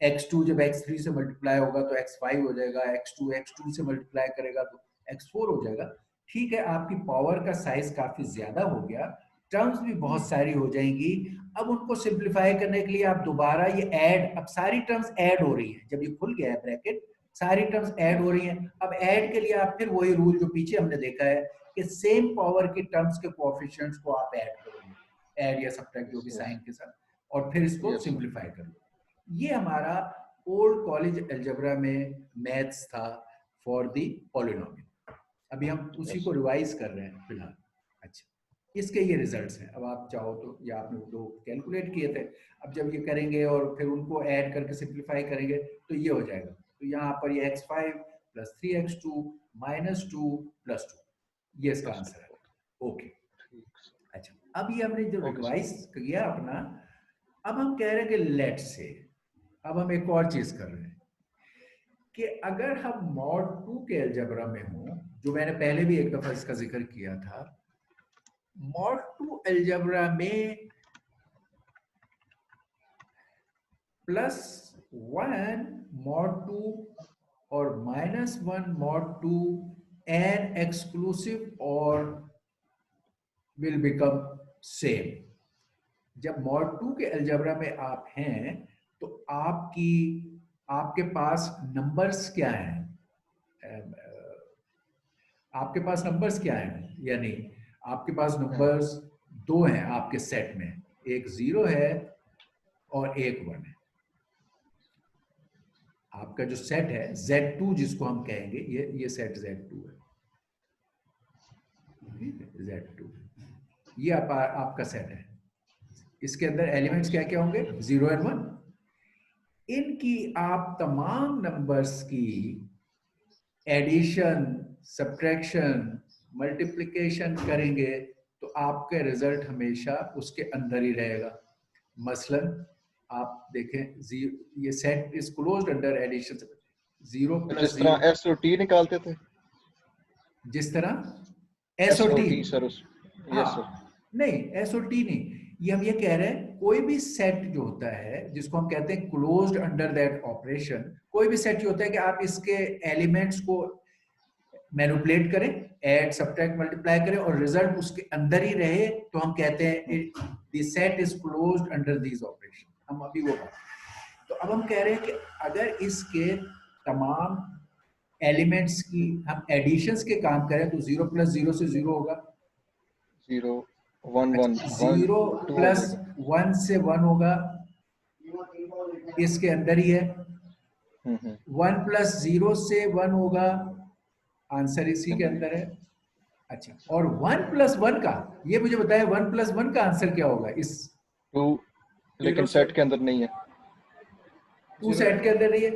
x2 जब x3 से मल्टीप्लाई होगा तो x5 हो जाएगा, x2 से मल्टीप्लाई करेगा तो x4 हो जाएगा, ठीक है, आपकी पावर का साइज काफी ज्यादा हो गया, टर्म्स भी बहुत सारी हो जाएंगी। अब उनको सिंप्लीफाई करने के लिए आप दोबारा ये ऐड, अब सारी टर्म्स ऐड हो रही हैं, जब ये खुल गया है ब्रैकेट सारी टर्म्स ऐड हो रही हैं, अब ऐड के लिए आप फिर वही रूल जो पीछे हमने देखा है कि सेम पावर की टर्म्स के कोएफिशिएंट्स को आप ऐड करोगे, ऐड या सब्ट्रैक्ट जो भी साइन के साथ, और फिर इसको सिंप्लीफाई कर लो। ये हमारा ओल्ड कॉलेज अलजेब्रा में मैथ्स था फॉर द पॉलिनोमियल, अभी हम उसी को रिवाइज कर रहे हैं फिलहाल। अच्छा, इसके ये रिजल्ट्स हैं, अब आप चाहो तो, या आपने दो कैलकुलेट किए थे, अब जब ये करेंगे और फिर उनको ऐड करके सिंप्लीफाई करेंगे तो ये हो जाएगा, तो यहाँ पर ये x5 + 3x2 - 2 + 2, ये इसका आंसर है, ओके। अच्छा, अब ये हमने जो रिवाइज किया अपना, अब हम कह रहे हैं कि लेट से, अब हम एक और चीज कर रहे हैं कि अगर हम mod 2 के अलजेब्रा में हो, जो मैंने पहले भी एक दफा इसका जिक्र किया था, mod 2 अलजेब्रा में +1 mod 2 और -1 mod 2 and exclusive or will become same। जब mod 2 के अलजेब्रा में आप हैं तो आपके पास नंबर्स क्या हैं, आपके पास नंबर्स क्या हैं, यानी आपके पास नंबर्स दो हैं आपके सेट में, एक 0 है और एक 1 है। आपका जो सेट है Z2 जिसको हम कहेंगे, ये सेट Z2 है, Z2 ये आपका सेट है, इसके अंदर एलिमेंट्स क्या क्या होंगे, 0 और 1। इनकी आप तमाम नंबर्स की एडिशन, सब्ट्रैक्शन, मल्टीप्लिकेशन करेंगे तो आपका रिजल्ट हमेशा उसके अंदर ही रहेगा। मसलन आप देखें, ये set is closed under addition, 0 + 0, जिस तरह S और T निकालते थे, जिस तरह S और T सर, यस सर, नहीं S और T नहीं, ये हम ये कह रहे हैं कोई भी सेट जो होता है जिसको हम कहते हैं क्लोज्ड अंडर दैट ऑपरेशन, कोई भी सेट जो होता है कि आप इसके एलिमेंट्स को मैनिपुलेट करें, ऐड सब्ट्रैक्ट मल्टीप्लाई करें और रिजल्ट उसके अंदर ही रहे, तो हम कहते हैं the set is closed under these operation. हम अभी वो बात, तो अब हम कह रहे हैं कि अगर इसके तमाम एलिमेंट्स की हम एडिशंस के काम करें तो 0 + 0 से 0 होगा, 0 1 1 0 + 1 से 1 होगा, इसके अंदर ही है। 1 + 0 से 1 होगा, आंसर इसी के अंदर है। अच्छा, और 1 + 1 का, ये मुझे बताया 1 + 1 का आंसर क्या होगा इस 2, लेकिन सेट के अंदर नहीं है, 2 सेट के अंदर नहीं है।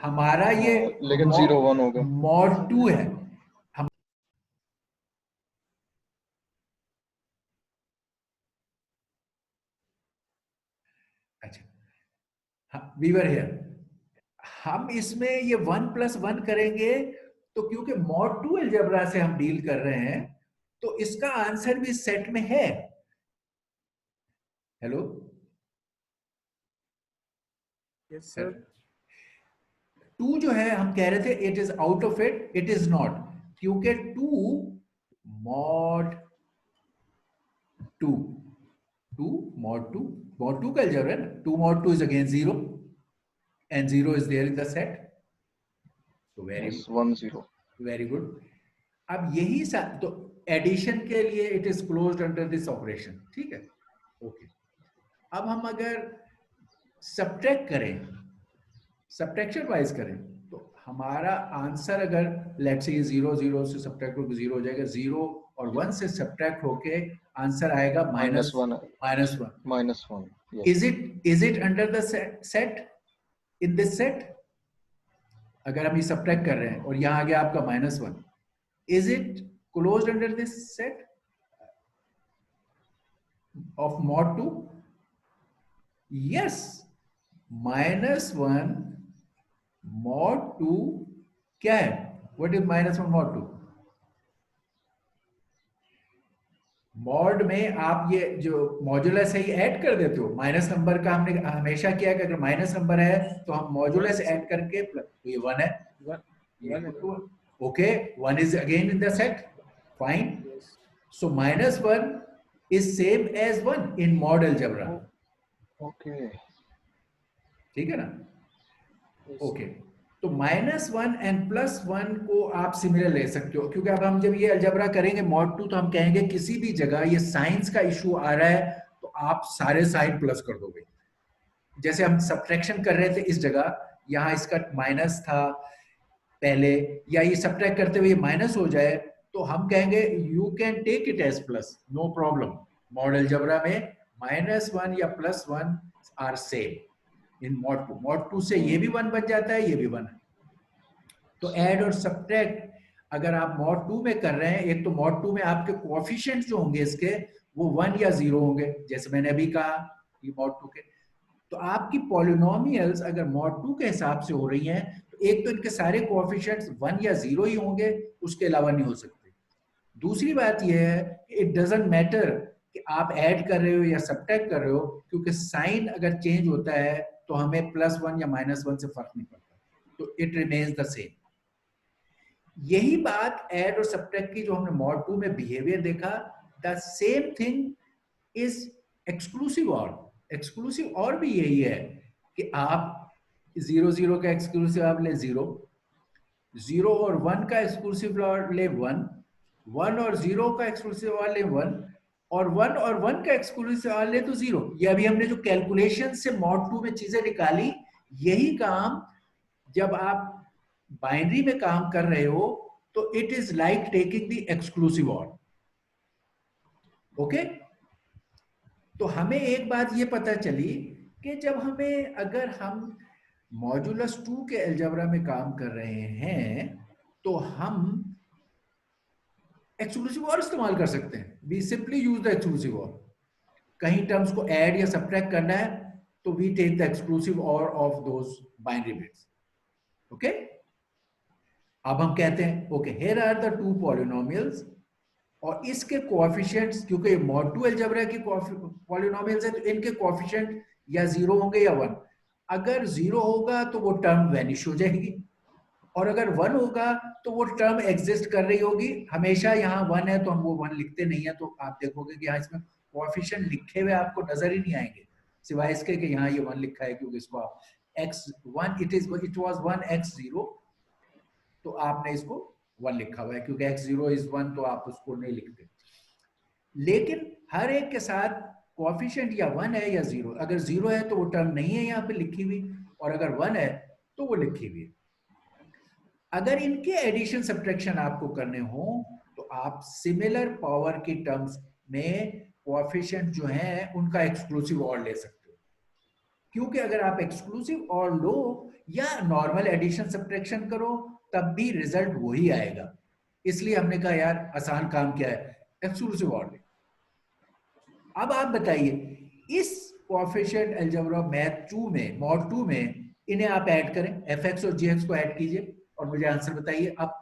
हमारा ये लेकिन 0 1 होगा। mod 2 है। हम अच्छा, वी वर हियर। हम इसमें ये 1+1 करेंगे तो क्योंकि mod 2 अलजेब्रा से हम डील कर रहे हैं तो इसका आंसर भी सेट में है। Hello, yes sir. 2 जो है हम कह रहे थे it is out of it, it is not, क्योंकि 2 mod 2 2 mod 2 mod 2 का अलजेब्रा है ना, 2 mod 2 is again 0 and 0 is there in the set, so yes 1 0। very good। अब यही तो एडिशन के लिए it is closed under this operation, ठीक है, ओके। अब हम अगर सब्ट्रैक्ट करें, सब्ट्रैक्शन वाइज करें, तो हमारा आंसर अगर लेट्स से 0 0 से सब्ट्रैक्ट होकर 0 हो जाएगा, 0 और 1 से सब्ट्रैक्ट होके आंसर आएगा -1 -1। Is it under the set, in this set? अगर हम ये सब्ट्रैक्ट कर रहे हैं और यहां आ गया आपका -1, is it closed under this set of mod 2? Yes, -1 mod 2 क्या है? What is -1 mod 2? मॉड में आप ये जो मॉड्यूलस है ये ऐड कर देते हो। माइनस नंबर का हमने हमेशा किया कि अगर माइनस नंबर है तो हम मॉड्यूलस ऐड करके तो ये 1 है, okay, 1 is again in the set, fine, so -1 is same as 1 in mod algebra, okay ठीक है ना, ओके। तो -1 एंड +1 को आप सिमिलर ले सकते हो, क्योंकि अब हम जब ये अलजेब्रा करेंगे mod 2 तो हम कहेंगे किसी भी जगह ये साइंस का इशू आ रहा है तो आप सारे साइन प्लस कर दोगे। जैसे हम सब्ट्रैक्शन कर रहे थे इस जगह, यहाँ इसका माइनस था पहले, या ये सब्ट्रैक्ट करते हुए माइनस हो जाए तो हम कहेंगे you can take it as plus, no problem. mod algebra में -1 या +1 are same in mod 2। mod 2 से ये भी 1 बन जाता है, ये भी 1 है। तो ऐड और सब्ट्रैक्ट अगर आप mod 2 में कर रहे हैं, एक तो mod 2 में आपके कोएफिशिएंट्स जो होंगे इसके वो 1 या 0 होंगे, जैसे मैंने अभी कहा ये mod 2 के। तो आपकी पॉलिनोमियल्स अगर mod 2 के हिसाब से हो रही हैं तो एक तो इनके सारे कोएफिशिएंट्स 1 या 0 ही होंगे, उसके अलावा नहीं हो सकते। दूसरी बात यह है इट डजंट मैटर कि आप ऐड कर रहे हो या सब्ट्रैक्ट कर रहे हो, क्योंकि साइन अगर चेंज होता है तो हमें +1 या -1 से फर्क नहीं पड़ता, तो इट रिमेन्स द सेम। यही बात ऐड और सब्ट्रैक्ट की जो हमने mod 2 में बिहेवियर देखा, the same thing is exclusive or. Exclusive और भी यही है कि आप 0 0 का एक्सक्लूसिव आप ले 0, 0 और 1 का एक्सक्लूसिव ले 1, 1 और 0 का एक्सक्लूसिव ले 1, और 1 और 1 का एक्सक्लूसिव ले तो 0। ये अभी हमने जो कैलकुलेशन से mod 2 में चीजें निकाली, यही काम जब आप बाइनरी में काम कर रहे हो तो it is like taking the exclusive or, okay. तो हमें एक बात ये पता चली कि जब हमें अगर हम मॉड्यूलस 2 के अलजेब्रा में काम कर रहे हैं तो हम एक्सक्लूसिव और इस्तेमाल कर सकते हैं। We simply use the exclusive or. कहीं टर्म्स को ऐड या सब्ट्रैक्ट करना है तो we take the exclusive or of those binary bits, okay. अब हम कहते हैं okay here are the two polynomials और इसके कोएफिशिएंट्स, क्योंकि mod 2 अलजेब्रा की पॉलिनोमियल्स है तो इनके कोएफिशिएंट या 0 होंगे या 1। अगर 0 होगा तो वो टर्म वैनिश हो जाएगी, और अगर 1 होगा तो वो टर्म एग्जिस्ट कर रही होगी हमेशा। यहाँ 1 है तो हम वो 1 लिखते नहीं है, तो आप देखोगे कि यहाँ इसमें कोएफिशिएंट लिखे हुए आपको नजर ही नहीं आएंगे, सिवाय इसके कि यहाँ ये 1 लिखा है, क्योंकि इसको आप x1 इट वाज 1 x0, तो आपने इसको 1 लिखा हुआ है, क्योंकि x0 is 1 तो आप उसको नहीं लिखते। लेकिन हर एक के साथ कोएफिशिएंट या 1 है या 0। अगर 0 है तो वो टर्म नहीं है यहाँ पे लिखी हुई, और अगर 1 है तो वो लिखी हुई है। अगर इनके एडिशन सब्ट्रैक्शन आपको करने हो तो आप सिमिलर पावर की टर्म्स में कोएफिशिएंट जो हैं उनका एक्सक्लूसिव और ले सकते हो। क्योंकि अगर आप एक्सक्लूसिव और लो या नॉर्मल एडिशन सब्ट्रैक्शन करो तब भी रिजल्ट वही आएगा। इसलिए हमने कहा यार आसान काम क्या है, एक्सक्लूसिव और ले। अब आप बताइए इस कोएफिशिएंट अलजेब्रा मैथ 2 में, मॉड 2 में इन्हें आप ऐड करें, fx और gx को ऐड कीजिए और मुझे आंसर बताइए। आप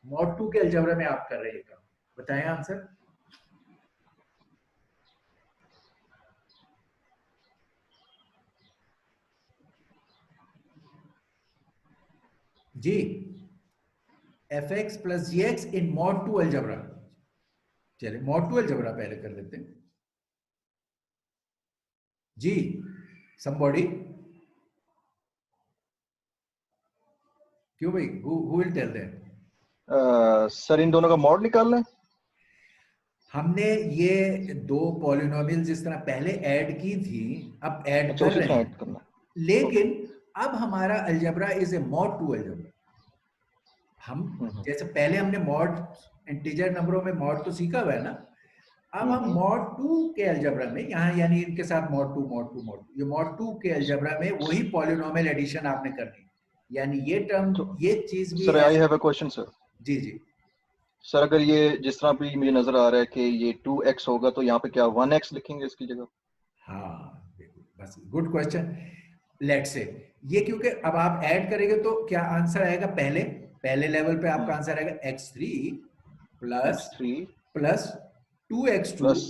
मॉड 2 के अलजेब्रा में आप कर रहे हैं काम, बताएं आंसर। जी, fx प्लस gx इन मॉड 2 अलजेब्रा। चलिए मॉड 2 अलजेब्रा पहले कर लेते हैं। जी somebody, क्यों भाई, who will tell them? Sir इन दोनों का मॉड निकालना है। हमने ये दो पॉलिनोमियल जिस तरह पहले ऐड की थी अब ऐड अच्छा कर उसी रहे तरह हैं, ऐड करना है। लेकिन अब हमारा algebra is A mod 2 algebra. हम जैसे पहले हमने मॉड इंटीजर नंबरों में मॉड तो सीखा हुआ है ना, अब हम मॉड 2 के अलजेब्रा में यहाँ यानी इनके साथ मॉड 2 मॉड 2 मॉड 2, ये मॉड 2 के अलजेब्रा में वही पॉलिनोमियल एडिशन आपने करनी, यानी ये टर्म तो ये चीज भी sir I have a question sir. जी जी सर अगर ये जिस तरह भी मुझे नजर आ रहा है कि ये 2x होगा तो यहाँ पे क्या 1x लिखेंगे इसकी जगह? हाँ बस गुड क्वेश्चन। लेट्स से ये क्योंकि अब आप ऐड करेंगे तो क्या आंसर आएगा, पहले पहले लेवल पे आपका आंसर आएगा x3 plus x3 plus 2x2 plus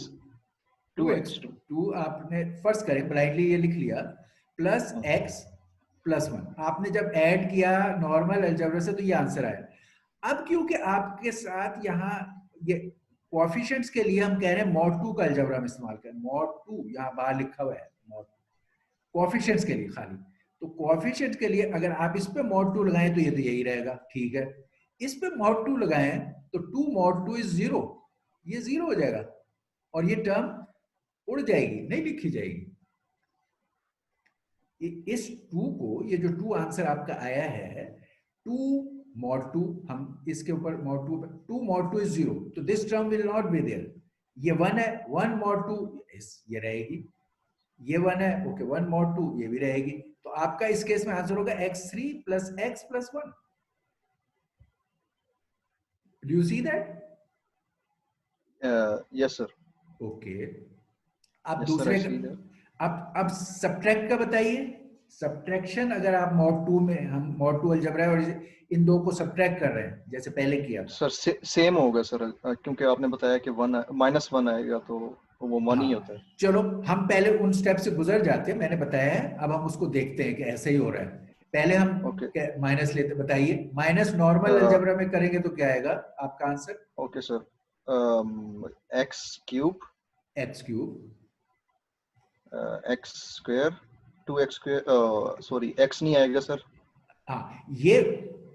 2x2 2x2 आपने फर्स्ट करें ब्लाइंडली ये लिख लिया प्लस x प्लस 1 आपने जब ऐड किया नॉर्मल अलजेब्रा से तो ये आंसर आया। अब क्योंकि आपके साथ यहाँ ये कोएफिशिएंट्स के लिए हम कह रहे हैं मॉड 2 का अलजेब्रा में इस्तेमाल करें, मॉड 2 यहाँ बाहर लिखा हुआ है मॉड कोएफिशिएंट्स के लिए खाली, तो कोएफिशिएंट्स के लिए अगर आप इस पे मॉड 2 लगाएं तो ये तो यही रहेगा, ठीक है। इस पे मॉड 2 लगाएं तो 2 मॉड 2 इज 0, ये 0 हो जाएगा और ये टर्म उड़ जाएगी, नहीं लिखी जाएगी। इस 2 को, ये जो 2 आंसर आपका आया है 2 mod 2, हम इसके ऊपर mod 2 mod 2 is 0, तो this term will not be there. ये 1 है, 1 mod 2 ये रहेगी, ये 1 है, ओके 1 mod 2 ये भी रहेगी, तो आपका इस केस में आंसर होगा x3 plus x plus 1। Do you see that? Yes sir. Okay, अब Yes, sir, दूसरे I see that. अब सब्ट्रैक्ट का बताइए। सब्ट्रैक्शन अगर आप मॉड 2 में, हम मॉड 2 अलजेब्रा है और इन दो को सब्ट्रैक्ट कर रहे हैं जैसे पहले किया था। सर सेम होगा सर, क्योंकि आपने बताया कि 1 -1 आएगा तो वो 1 ही होता है। चलो हम पहले उन स्टेप से गुजर जाते हैं, मैंने बताया है, अब हम उसको देखते हैं कि ऐसे ही हो रहा है। पहले हम माइनस लेते, बताइए माइनस नॉर्मल अलजेब्रा में करेंगे तो क्या आएगा आपका answer? Okay sir, x cube x square 2x square, sorry x नहीं आएगा सर। हाँ ये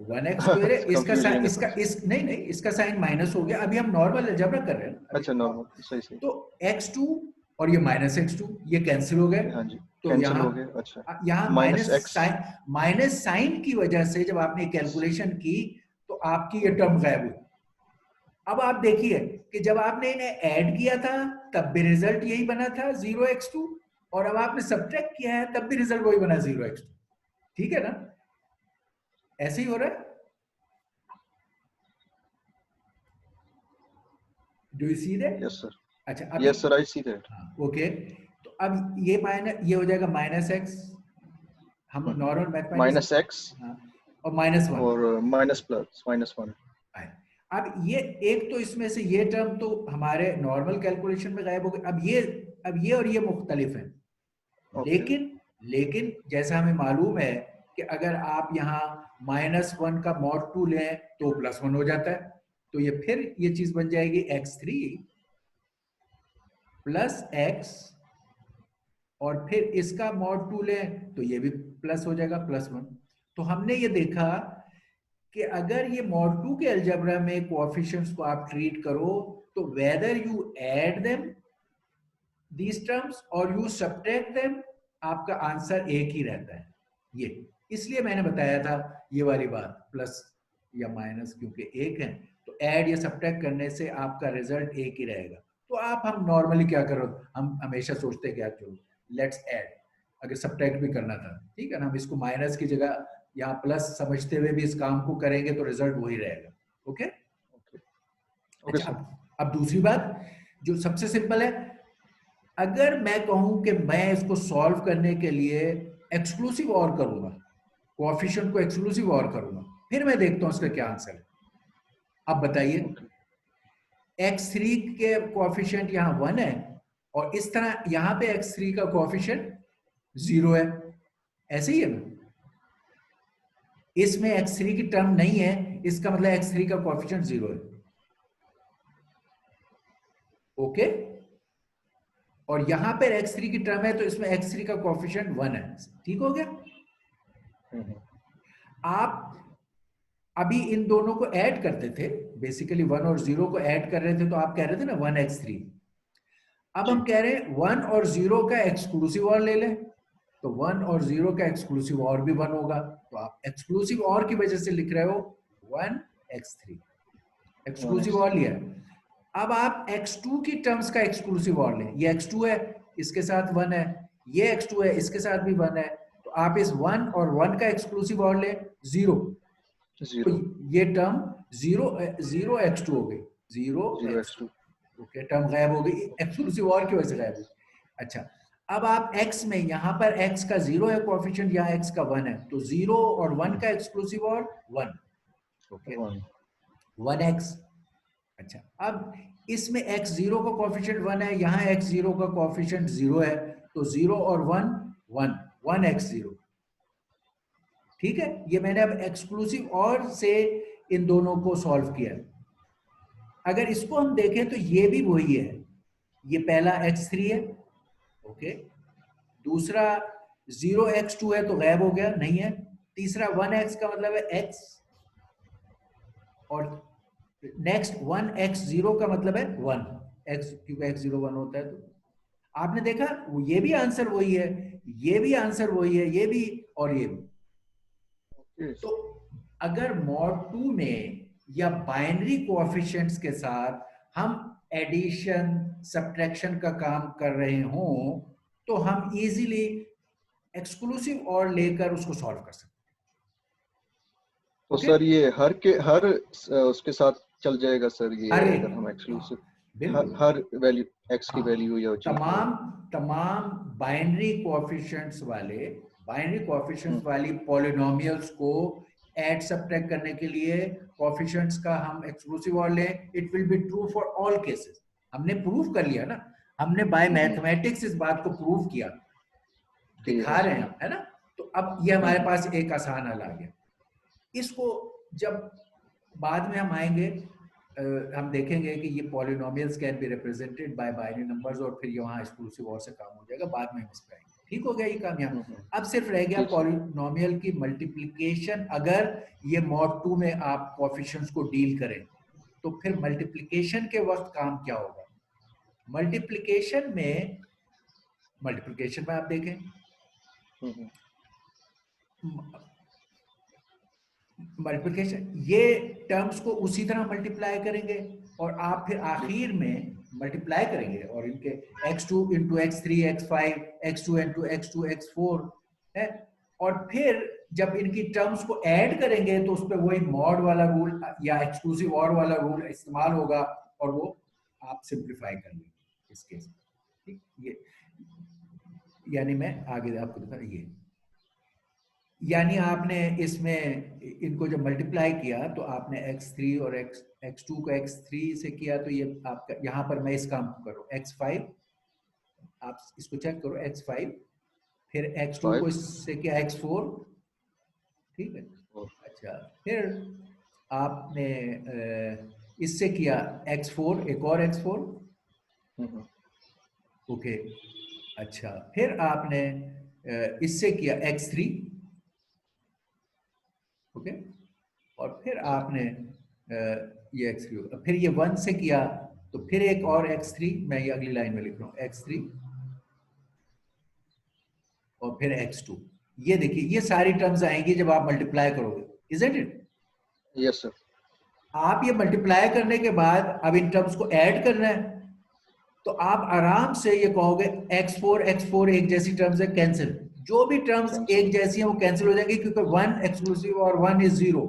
1x स्क्वायर है, इसका साइन, Confusing है इस नहीं नहीं इसका साइन माइनस हो गया, अभी हम नॉर्मल अलजेब्रा कर रहे हैं ना। अच्छा नॉर्मल, सही। तो x2 और ये माइनस x2 ये कैंसिल हो गए, हाँ जी तो कैंसिल हो गए। अच्छा यहाँ माइनस साइन की वजह से जब आपने कैलकुलेशन की तो आपकी ये टर्म गायब हुई। अब आप देखिए कि जब आपने इन्हें ऐड किया था तब भी रिजल्ट यही बना था 0x2, और अब आपने सब्ट्रैक्ट किया है तब भी रिजल्ट वही बना 0x2, ठीक है ना? ऐसे ही हो रहा है। Do you see that? Yes sir. अच्छा yes sir, I see that. Okay, तो अब ये माइनस ये हो जाएगा माइनस एक्स, हम नॉर्मल मैथमेटिक्स माइनस एक्स और माइनस 1 और माइनस प्लस -1। अब ये एक तो इसमें से ये टर्म तो हमारे नॉर्मल कैलकुलेशन में गायब हो गए, अब ये और ये मुख्तलिफ हैं। लेकिन जैसा हमें मालूम है कि अगर आप यहाँ -1 का mod 2 लें तो +1 हो जाता है, तो ये फिर ये चीज बन जाएगी x3 प्लस x, और फिर इसका mod 2 लें तो ये भी प्लस हो जाएगा +1। तो हमने ये देखा कि अगर ये mod 2 के अलजेब्रा में कोएफिशिएंट्स को आप ट्रीट करो तो whether you add them these terms और you subtract them, आपका आंसर एक ही रहता है। ये इसलिए मैंने बताया था ये वाली बात, प्लस या माइनस क्योंकि एक है तो ऐड या सब्ट्रैक्ट करने से आपका रिजल्ट एक ही रहेगा। तो हम नॉर्मली क्या करो, हम हमेशा सोचते हैं क्या, चलो लेट्स ऐड, अगर सब्ट्रैक्ट भी करना था, ठीक है ना, हम इसको माइनस की जगह यहाँ प्लस समझते हुए भी इस काम को करेंगे तो रिजल्ट वही रहेगा। ओके ओके अच्छा, सर। अब दूसरी बात जो सबसे सिंपल है, अगर मैं कहूं कि मैं इसको सॉल्व करने के लिए एक्सक्लूसिव और करूंगा, कोएफिशिएंट को एक्सक्लूसिव और करूंगा, फिर मैं देखता हूं इसका क्या आंसर है। अब बताइए, x3 के कोएफिशिएंट यहाँ 1 है और इस तरह यहां पे x3 का कोएफिशिएंट 0 है, ऐसे ही है ना, इसमें x3 की टर्म नहीं है, इसका मतलब x3 का कोएफिशिएंट 0 है। ओके और यहां पर x3 की टर्म है तो इसमें x3 का कोएफिशिएंट 1 है। ठीक हो गया। आप अभी इन दोनों को ऐड करते थे, बेसिकली 1 और 0 को ऐड कर रहे थे, तो आप कह रहे थे ना 1x3। अब हम कह रहे हैं 1 और 0 का एक्सक्लूसिव और ले लें, तो 1 और 0 का एक्सक्लूसिव और भी 1 होगा, तो आप एक्सक्लूसिव और की वजह से लिख रहे हो 1x3, एक्सक्लूसिव और लिया। अब आप x2 की टर्म्स का एक्सक्लूसिव और लें, ये x2 है, इसके साथ 1 है, ये x2 है, इसके साथ भी 1 है, तो आप इस 1 और 1 का एक्सक्लूसिव और लें 0, तो ये टर्म 0x2 हो गई, 0x2। ओके, टर्म गायब हो गई, एक्सक्लूसिव और की वजह से गायब हुई। अच्छा, अब आप x में, यहां पर x का 0 है कोएफिशिएंट, यहाँ x का 1 है, तो 0 और 1 का एक्सक्लूसिव और 1, ओके 1x। अच्छा, अब इसमें x0 का कोएफिशिएंट 1 है, यहाँ x0 का कोएफिशिएंट 0 है, तो 0 और 1 1, 1x0। ठीक है, ये मैंने अब एक्सक्लूसिव और से इन दोनों को सॉल्व किया। अगर इसको हम देखें तो ये भी वही है, ये पहला x3 है, ओके, दूसरा 0x2 है तो गायब हो गया, नहीं है, तीसरा 1x का मतलब है x, और नेक्स्ट 1x0 का मतलब है 1, x क्योंकि x0 1 होता है। तो आपने देखा ये भी आंसर वही है, ये भी आंसर वही है, ये भी और ये भी। तो अगर मॉड 2 में या बाइनरी कोएफिशिएंट्स के साथ हम एडिशन सब्ट्रैक्शन का काम कर रहे हों तो हम इजीली एक्सक्लूसिव और लेकर उसको सॉल्व कर सकते हैं। तो सर ये हर उसके साथ चल जाएगा सर, ये अगर हम एक्सक्लूसिव हर वैल्यू x की वैल्यू या तमाम बाइनरी कोएफिशिएंट्स वाली पॉलिनोमियल्स को ऐड सब्ट्रैक्ट करने के लिए कोएफिशिएंट्स का हम एक्सक्लूसिव और लें, it will be true for all cases. हमने प्रूव कर लिया ना, हमने बाय मैथमेटिक्स इस बात को प्रूव किया, दिखा रहे हैं, है ना। तो अब ये हमारे पास एक आसान हल आ गया। इसको जब बाद में हम आएंगे, हम देखेंगे कि ये polynomials can be represented by binary numbers, और फिर यहाँ एक्सक्लूसिव और से काम हो जाएगा, बाद में हम इस पे आएंगे। ठीक हो गया ये काम यहाँ। अब सिर्फ रह गया पॉलिनोमियल की मल्टीप्लिकेशन। अगर ये मॉड 2 में आप कोएफिशिएंट्स को डील करें तो फिर मल्टीप्लिकेशन के वक्त काम क्या होगा। मल्टीप्लिकेशन में आप देखें, मल्टीप्लिकेशन ये टर्म्स को उसी तरह मल्टीप्लाई करेंगे और आप फिर आखिर में मल्टीप्लाई करेंगे और इनके x2 into x3 x5 x2 into x2 x4 है, और फिर जब इनकी टर्म्स को ऐड करेंगे तो उस पर वही मॉड वाला रूल या एक्सक्लूसिव और वाला रूल इस्तेमाल होगा और वो आप सिंप्लीफाई कर लेंगे इस केस में। ठीक, ये यानी मैं आगे आपको दिखा, ये यानी आपने इसमें इनको जब मल्टीप्लाई किया तो आपने x3 और x2 को x3 से किया, तो ये आपका यहाँ पर मैं इस काम को करूँ x5, आप इसको चेक करो x5, फिर x2 को इससे किया x4, ठीक है। अच्छा, फिर आपने इससे किया x4, एक और x4, ओके। अच्छा, फिर आपने इससे किया x3, ओके, और फिर आपने ये x3, फिर ये 1 से किया तो फिर एक और x3, मैं ये अगली लाइन में लिख रहा हूँ x3, और फिर x2। ये देखिए ये सारी टर्म्स आएंगी जब आप मल्टीप्लाई करोगे, इजंट इट? Yes sir. आप ये मल्टीप्लाई करने के बाद अब इन टर्म्स को ऐड करना है, तो आप आराम से ये कहोगे x4 एक जैसी टर्म्स है, कैंसिल। जो भी टर्म्स Cancel. एक जैसी हैं वो कैंसिल हो जाएंगी, क्योंकि 1 एक्सक्लूसिव और 1 इज 0,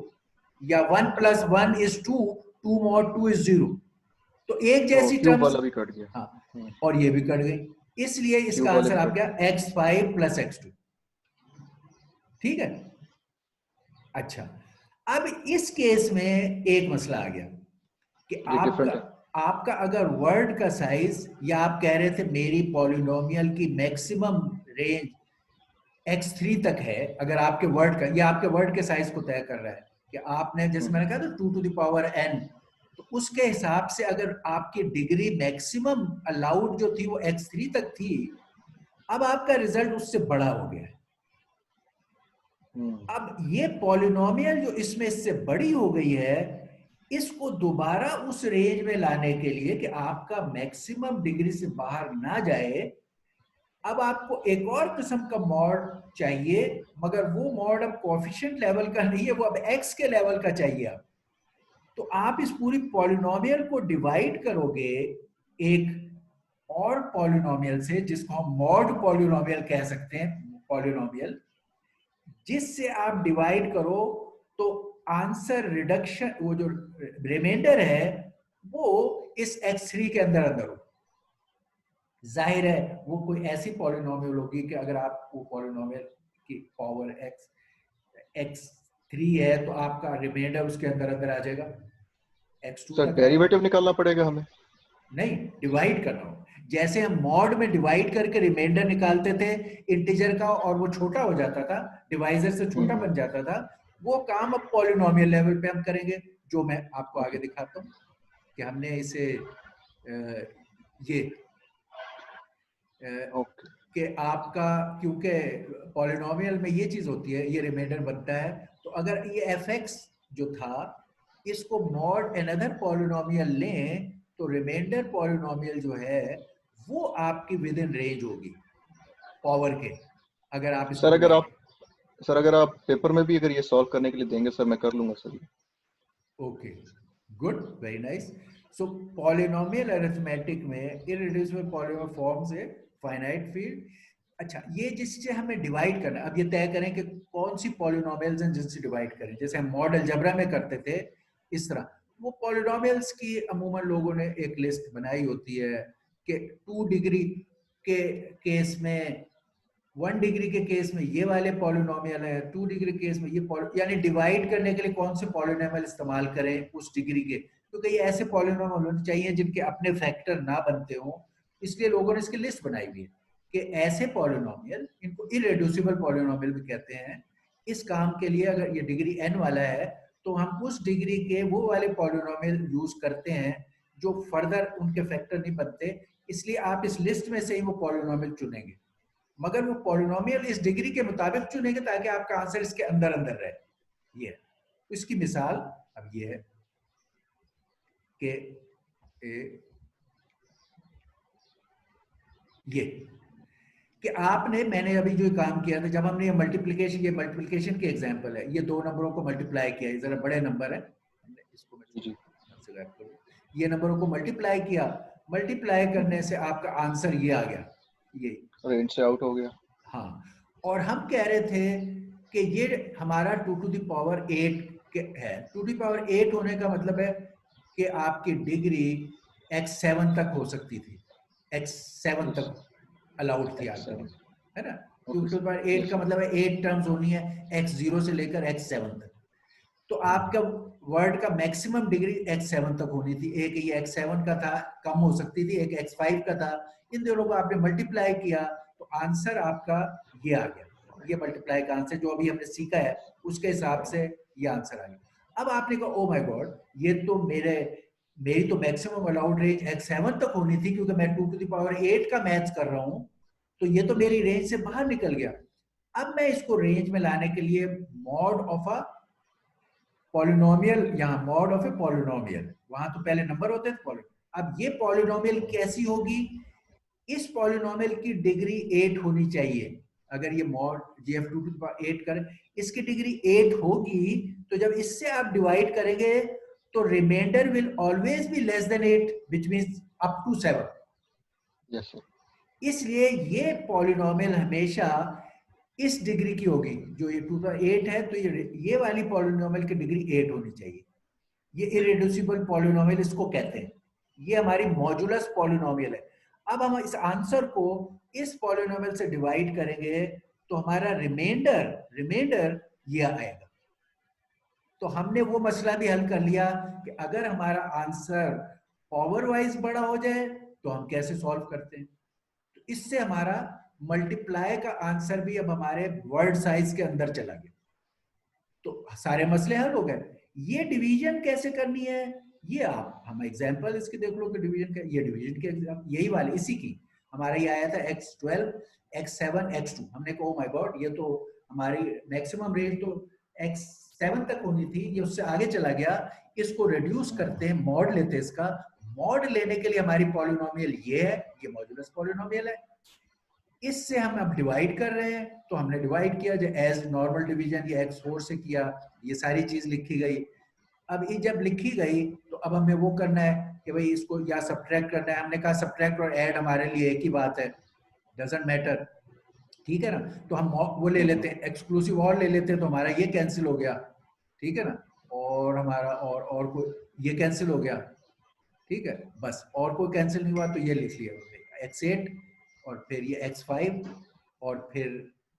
या 1 + 1 इज 2, 2 mod 2 इज 0। तो एक जैसी क्यूब टर्म्स, वाला भी कट गया। हाँ, और ये भी कट गई, इसलिए इसका क्यूब वाले आंसर भी आप क्या, x5 + x2। ठीक है। अच्छा, अब इस केस में एक मसला आ गया कि ये डिफरेंट है। आपका अगर वर्ड का साइज, या आप कह रहे थे मेरी पॉलिनोमियल की मैक्सिमम रेंज x3 तक है, अगर आपके वर्ड का, ये आपके वर्ड के साइज को तय कर रहा है कि आपने, जैसे मैंने कहा था 2⁴n, तो उसके हिसाब से अगर आपकी डिग्री मैक्सिमम अलाउड जो थी वो x3 तक थी, अब आपका रिजल्ट उससे बड़ा हो गया है। अब ये पॉलिनोमियल जो इसमें इससे बड़ी हो गई है, इसको दोबारा उस रेंज में लाने के लिए कि आपका मैक्सिमम डिग्री से बाहर ना जाए, अब आपको एक और किस्म का मॉड चाहिए, मगर वो मॉड अब कोएफिशिएंट लेवल का नहीं है, वो अब x के लेवल का चाहिए। आप तो आप इस पूरी पॉलिनोमियल को डिवाइड करोगे एक और पॉलिनोमियल से, जिसको हम मॉड पॉलिनोमियल कह सकते हैं, पॉलिनोमियल जिससे आप डिवाइड करो तो आंसर रिडक्शन, वो जो रिमाइंडर है वो इस x3 के अंदर अंदर हो। जाहिर है वो कोई ऐसी पॉलिनोमियल होगी कि अगर आप वो पॉलिनोमियल की पावर x3 है तो आपका रिमाइंडर उसके अंदर अंदर आ जाएगा, x2 सर तक आएगा। डेरिवेटिव निकालना पड़ेगा हमें? नहीं, डिवाइड करना हो, जैसे हम मॉड में डिवाइड करके रिमाइंडर निकालते थे इंटीजर का, और वो छोटा हो जाता था, डिवाइजर से छोटा बन जाता था, वो काम अब पॉलिनोमियल लेवल पे हम करेंगे, जो मैं आपको आगे दिखाता हूँ कि हमने इसे ये कि आपका, क्योंकि पॉलिनोमियल में ये चीज होती है, ये रिमाइंडर बनता है, तो अगर ये fx जो था इसको मॉड अनदर पॉलिनोमियल लें तो रिमाइंडर पॉलिनोमियल जो है वो आपकी विद इन रेंज होगी पावर के, अगर आप इसको अगर आप पेपर में भी अगर ये सॉल्व करने के लिए देंगे सर, मैं कर लूंगा sir. Okay, good, very nice. So polynomial arithmetic में इररिड्यूसिबल पॉलिनोमियल फॉर्म से फाइनाइट फील्ड। अच्छा, ये जिससे हमें डिवाइड करना है, अब ये तय करें कि कौन सी पॉलिनोमियल्स हैं जिनसे डिवाइड करें, जैसे हम मॉड अलजेब्रा में करते थे इस तरह। वो पॉलिनोमियल्स की अमूमन लोगों ने एक लिस्ट बनाई होती है कि 2 डिग्री के केस में, 1 डिग्री के केस में ये वाले पॉलिनोमियल है, 2 डिग्री केस में ये यानी डिवाइड करने के लिए कौन से पॉलिनोमियल इस्तेमाल करें उस डिग्री के, क्योंकि ये ऐसे पॉलिनोमियल होने चाहिए जिनके अपने फैक्टर ना बनते हो, इसलिए लोगों ने इसकी लिस्ट बनाई हुई है कि ऐसे पॉलिनोमियल, इनको इररेड्यूसिबल पॉलिनोमियल भी कहते हैं। इस काम के लिए अगर ये डिग्री n वाला है तो हम उस डिग्री के वो वाले पॉलिनोमियल यूज करते हैं जो फर्दर उनके फैक्टर नहीं बनते, इसलिए आप इस लिस्ट में से ही वो पॉलिनोमियल चुनेंगे, मगर वो पॉलिनोमियल इस डिग्री के मुताबिक चुनेंगे ताकि आपका आंसर इसके अंदर अंदर रहे। ये इसकी मिसाल अब ये है कि ये कि आपने, मैंने अभी जो काम किया था, जब हमने ये मल्टीप्लिकेशन की एग्जांपल है, ये 2 नंबरों को मल्टीप्लाई किया, ये जरा बड़े नंबर है, हमने इसको ये नंबरों को मल्टीप्लाई किया, मल्टीप्लाई करने से आपका आंसर ये आ गया, ये रेंज से आउट हो गया। हाँ, और हम कह रहे थे कि ये हमारा 2⁸ है। 2⁸ होने का मतलब है कि आपकी डिग्री x7 तक हो सकती थी, x7 तक अलाउड थी आपके पास, है ना। 2⁸ का मतलब है 8 टर्म्स होनी है, x0 से लेकर x7 तक। तो आपका वर्ड का मैक्सिमम डिग्री x7 तक होनी थी, एक ये x7 का था, कम हो सकती थी, एक x5 का था, इन दोनों को आपने मल्टीप्लाई किया तो आंसर आपका ये आ गया, ये मल्टीप्लाई का आंसर जो अभी हमने सीखा है उसके हिसाब से ये आंसर आ गया। अब आपने कहा ओ माय गॉड, ये तो मेरी तो मैक्सिमम अलाउड रेंज x7 तक होनी थी, क्योंकि मैं 2⁸ का मैथ्स कर रहा हूं, तो ये तो मेरी रेंज से बाहर निकल गया। अब मैं इसको रेंज में लाने के लिए मॉड ऑफ अ पॉलिनोमियल, यहाँ मॉड ऑफ ए पॉलिनोमियल, वहां तो पहले नंबर होते थे अब ये पॉलिनोमियल कैसी होगी, इस पॉलिनोमियल की डिग्री 8 होनी चाहिए। अगर ये मॉड gf2⁸ करें, इसकी डिग्री 8 होगी, तो जब इससे आप डिवाइड करेंगे तो remainder will always be less than 8, which means up to 7। Yes sir, इसलिए ये पॉलिनोमियल हमेशा इस डिग्री की होगी, जो ये 8 है तो ये वाली पॉलिनोमियल की डिग्री 8 होनी चाहिए। ये इरेड्यूसिबल पॉलिनोमियल इसको कहते हैं, ये हमारी मॉड्यूलस पॉलिनोमियल है। अब हम इस आंसर को इस पॉलिनोमियल से डिवाइड करेंगे तो हमारा रिमाइंडर ये आएगा। तो हमने वो मसला भी हल कर लिया कि अगर हमारा आंसर पावर वाइज बड़ा हो जाए तो हम कैसे सॉल्व करते हैं। तो इससे हमारा मल्टीप्लाई का आंसर भी अब हमारे वर्ड साइज के अंदर चला गया, तो सारे मसले हल हो गए। ये डिवीजन कैसे करनी है, ये आप हम एग्जांपल इसके देख लो कि डिवीजन का, ये डिवीजन के एग्जाम यही वाले इसी की हमारा ये आया था x12 x7 x2। हमने कहा ओ माय गॉड, ये तो हमारी मैक्सिमम रेंज तो x7 तक होनी थी, ये उससे आगे चला गया। इसको रिड्यूस करते हैं, मॉड लेते हैं इसका। मॉड लेने के लिए हमारी पॉलिनोमियल ये है, ये मॉड्यूलस पॉलिनोमियल है। इससे हम अब डिवाइड कर रहे हैं, तो हमने डिवाइड किया जो एज नॉर्मल डिवीजन ये x4 से किया, ये सारी चीज लिखी गई। अब ये जब लिखी गई तो अब हमें वो करना है कि भाई इसको या सब्ट्रैक्ट करना है। हमने कहा सब्ट्रैक्ट और ऐड हमारे लिए एक ही बात है, डजंट मैटर, ठीक है ना। तो हम वो ले लेते हैं, एक्सक्लूसिव और ले लेते हैं, तो हमारा ये कैंसिल हो गया, ठीक है ना। और हमारा और कोई ये कैंसिल हो गया, ठीक है, बस और कोई कैंसिल नहीं हुआ तो ये लिख लिया x8 और फिर ये x5 और फिर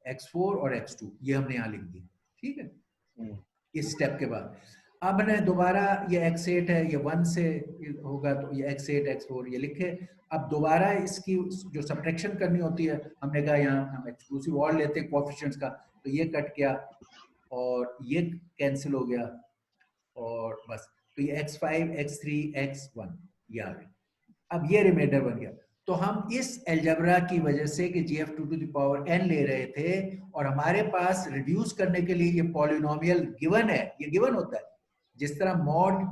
x4 और x2, ये हमने यहाँ लिख दी, ठीक है। इस स्टेप के बाद अब मैंने दोबारा ये x8 है, ये 1 से होगा तो ये x8 x4 ये लिखे। अब दोबारा इसकी जो सब्ट्रैक्शन करनी होती है, हमने कहा यहाँ हम एक्सक्लूसिव और लेते हैं कोएफिशिएंट्स का, तो ये कट गया और ये कैंसिल हो गया और बस। तो ये x5 x3 x1 ये आ गया। अब ये रिमाइंडर बन गया। तो हम इस अलजेब्रा की वजह से कि gf2 to the power n ले रहे थे और हमारे पास रिड्यूस करने के लिए ये पॉलिनोमियल गिवन है, ये गिवन होता है जिस तरह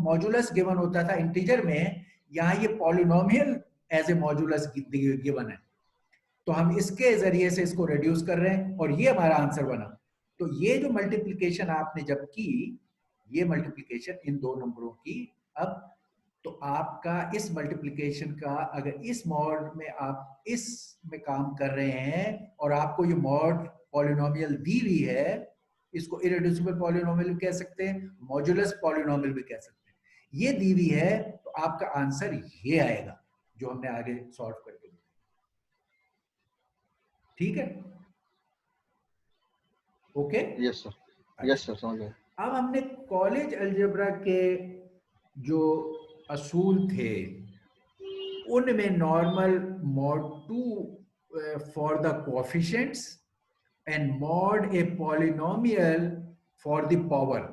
मॉड्यूलस गिवन होता था इंटीजर में, यहाँ ये polynomial as a modulus given है। तो हम इसके जरिए से इसको रिड्यूस कर रहे हैं और ये हमारा आंसर बना। तो ये जो मल्टीप्लिकेशन आपने जब की, ये मल्टीप्लिकेशन इन दो नंबरों की, अब तो आपका इस मल्टीप्लिकेशन का अगर इस मॉड में आप इस में काम कर रहे हैं और आपको ये मॉड पॉलिनोमियल दी हुई है, इसको इरेड्यूसिबल पॉलिनोमियल भी कह सकते हैं, मॉड्यूलस पॉलिनोमियल भी कह सकते हैं, ये दी हुई है तो आपका आंसर ये आएगा जो हमने आगे सॉल्व करके दिया, ठीक है, okay. Yes sir, yes sir, समझ गए। अब हमने कॉलेज अलजेब्रा के जो असूल थे उनमें normal mod 2 for the coefficients and mod a polynomial for the power,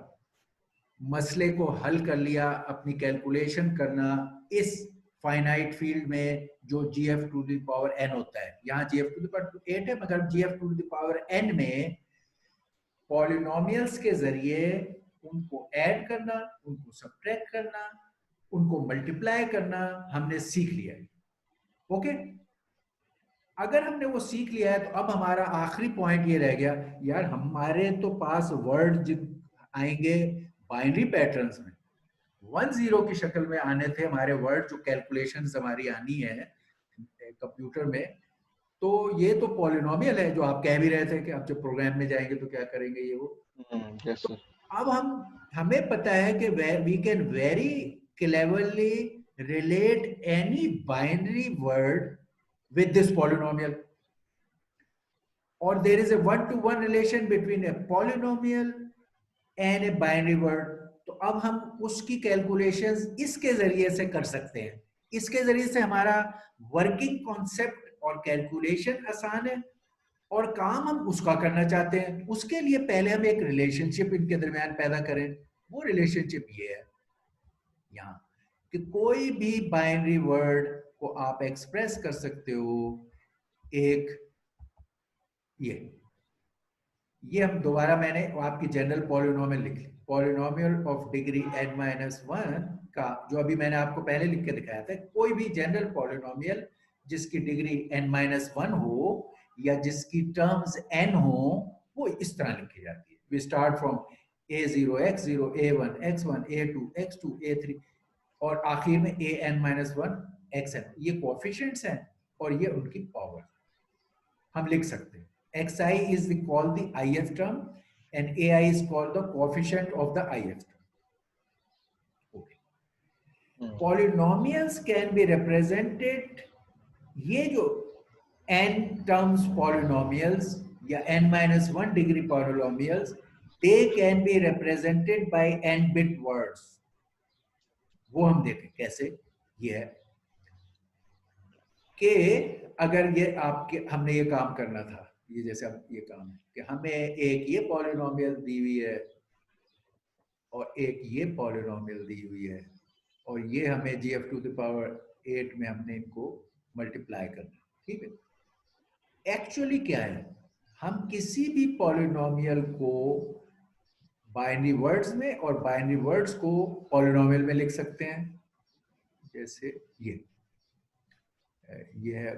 मसले को हल कर लिया। अपनी कैलकुलेशन करना इस फाइनाइट फील्ड में जो gf to the power n होता है, यहाँ gf टू द पावर 8 है, मगर gf to the power n में पॉलिनोमियल्स के जरिए उनको ऐड करना, उनको सब्ट्रैक्ट करना, उनको मल्टीप्लाई करना हमने सीख लिया है, ओके। अगर हमने वो सीख लिया है तो अब हमारा आखिरी पॉइंट ये रह गया, यार हमारे तो पास वर्ड आएंगे बाइनरी पैटर्न्स में, 1-0 की शक्ल में आने थे हमारे वर्ड, जो कैलकुलेशंस हमारी आनी है कंप्यूटर में। तो ये तो पॉलिनोमियल है जो आप कह भी रहे थे कि आप जब प्रोग्राम में जाएंगे तो क्या करेंगे ये वो। Yes sir. अब हमें पता है कि we can very cleverly relate any binary word with this polynomial, or there is a one-to-one relation between a polynomial and a binary word. तो अब हम उसकी कैलकुलेशंस इसके जरिए से कर सकते हैं, इसके जरिए से हमारा वर्किंग कॉन्सेप्ट और कैलकुलेशन आसान है और काम हम उसका करना चाहते हैं। उसके लिए पहले हम एक रिलेशनशिप इनके दरमियान पैदा करें। वो रिलेशनशिप ये है यहाँ कि कोई भी बाइनरी वर्ड को आप एक्सप्रेस कर सकते हो एक ये हम दोबारा मैंने आपकी जनरल पॉलिनोमियल लिख ली, पॉलिनोमियल ऑफ डिग्री n-1 का, जो अभी मैंने आपको पहले लिख के दिखाया था। कोई भी जनरल पॉलिनोमियल जिसकी डिग्री n-1 हो या जिसकी टर्म्स n हो, वो इस तरह लिखी जाती है। We start from a0 x0 a1 x1 a2 x2 a3 और आखिर में an-1 xn, ये कोएफिशिएंट्स हैं और ये उनकी पावर हम लिख सकते हैं. xi is called the ith term and ai is called the coefficient of the ith term. Okay. Polynomials can be represented, ये जो n terms polynomials या n-1 degree polynomials, they can be represented by n bit words. वो हम देखें कैसे. ये है कि अगर ये आपके हमने ये काम करना था, ये जैसे अब ये काम है कि हमें एक ये पॉलिनोमियल दी हुई है और एक ये पॉलिनोमियल दी हुई है और ये हमें gf टू द पावर 8 में हमने इनको मल्टीप्लाई करना. ठीक है. एक्चुअली क्या है, हम किसी भी पॉलिनोमियल को बाइनरी वर्ड्स में और बाइनरी वर्ड्स को पॉलिनोमियल में लिख सकते हैं. जैसे ये है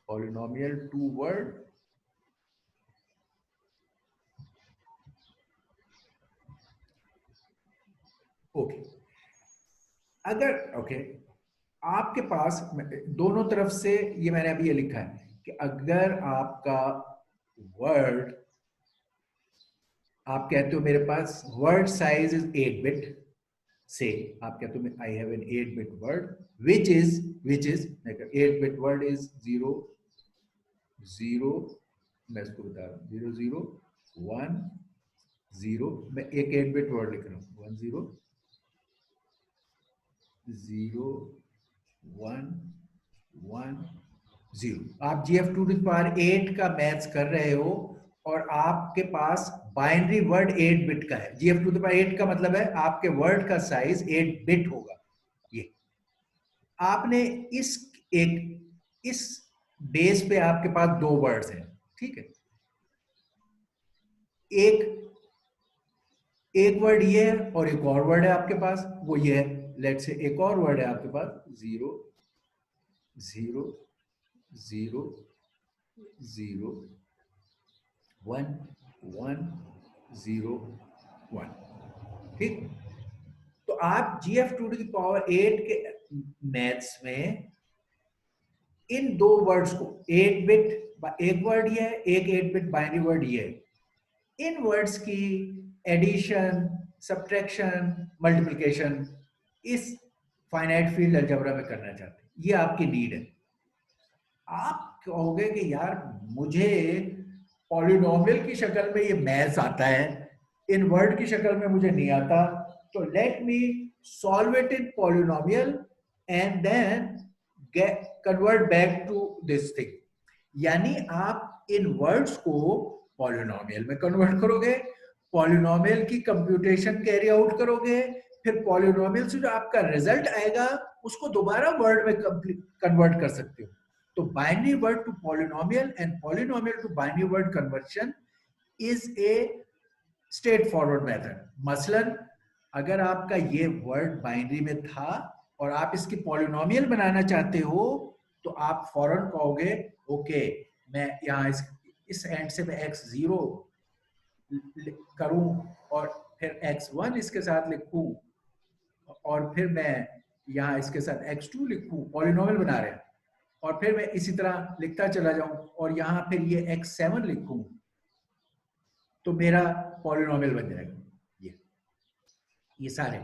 पॉलिनोमियल 2 वर्ड. ओके. अगर ओके आपके पास दोनों तरफ से ये मैंने अभी ये लिखा है कि अगर आपका वर्ड, आप कहते हो मेरे पास वर्ड साइज इज 8 बिट, से आप कहते हो I have an 8 bit word which is 8 bit word is 0 0, मैं इसको बता रहा हूँ 0 0 1 0. मैं एक 8 बिट वर्ड लिख रहा हूँ 1 0 0 1 1 0. आप GF टू द पावर 8 का मैथ्स कर रहे हो और आपके पास बाइनरी वर्ड 8 बिट का है. GF टू द पावर 8 का मतलब है आपके वर्ड का साइज 8 बिट होगा. ये आपने इस बेस पे आपके पास 2 वर्ड्स हैं. ठीक है. एक वर्ड ये है और एक और वर्ड है आपके पास, वो ये है. लेट से एक और वर्ड है आपके पास 0 0 0 0 1 1 0 1. ठीक. तो आप GF टू द पावर 8 के मैथ्स में इन 2 वर्ड्स को 8 बिट, एक वर्ड ये है, एक 8 बिट बाइनरी वर्ड ये है, इन वर्ड्स की एडिशन, सब्ट्रैक्शन, मल्टीप्लिकेशन इस फाइनाइट फील्ड अलजेब्रा में करना चाहते हैं. ये आपकी नीड है. आप कहोगे कि यार मुझे पॉलिनोमियल की शक्ल में ये मैथ्स आता है, इन वर्ड की शक्ल में मुझे नहीं आता, तो let me solve it in polynomial and then convert back to this thing. यानी आप इन वर्ड्स को पॉलिनोमियल में कन्वर्ट करोगे, पॉलिनोमियल की कंप्यूटेशन कैरी आउट करोगे, फिर पॉलिनोमियल से जो आपका रिजल्ट आएगा उसको दोबारा वर्ड में कन्वर्ट कर सकते हो. तो binary word to polynomial and polynomial to binary word conversion is a straightforward method. मसलन अगर आपका ये वर्ड बाइनरी में था और आप इसकी पॉलिनोमियल बनाना चाहते हो तो आप फौरन कहोगे ओके मैं यहाँ इस एंड से मैं x0 करूं और फिर x1 इसके साथ लिखूं और फिर मैं यहाँ इसके साथ x2 लिखूं. पॉलिनोमियल बना रहे हैं और फिर मैं इसी तरह लिखता चला जाऊं और यहाँ फिर ये x7 लिखूं तो मेरा पॉलिनोमियल बन जाएगा. ये सारी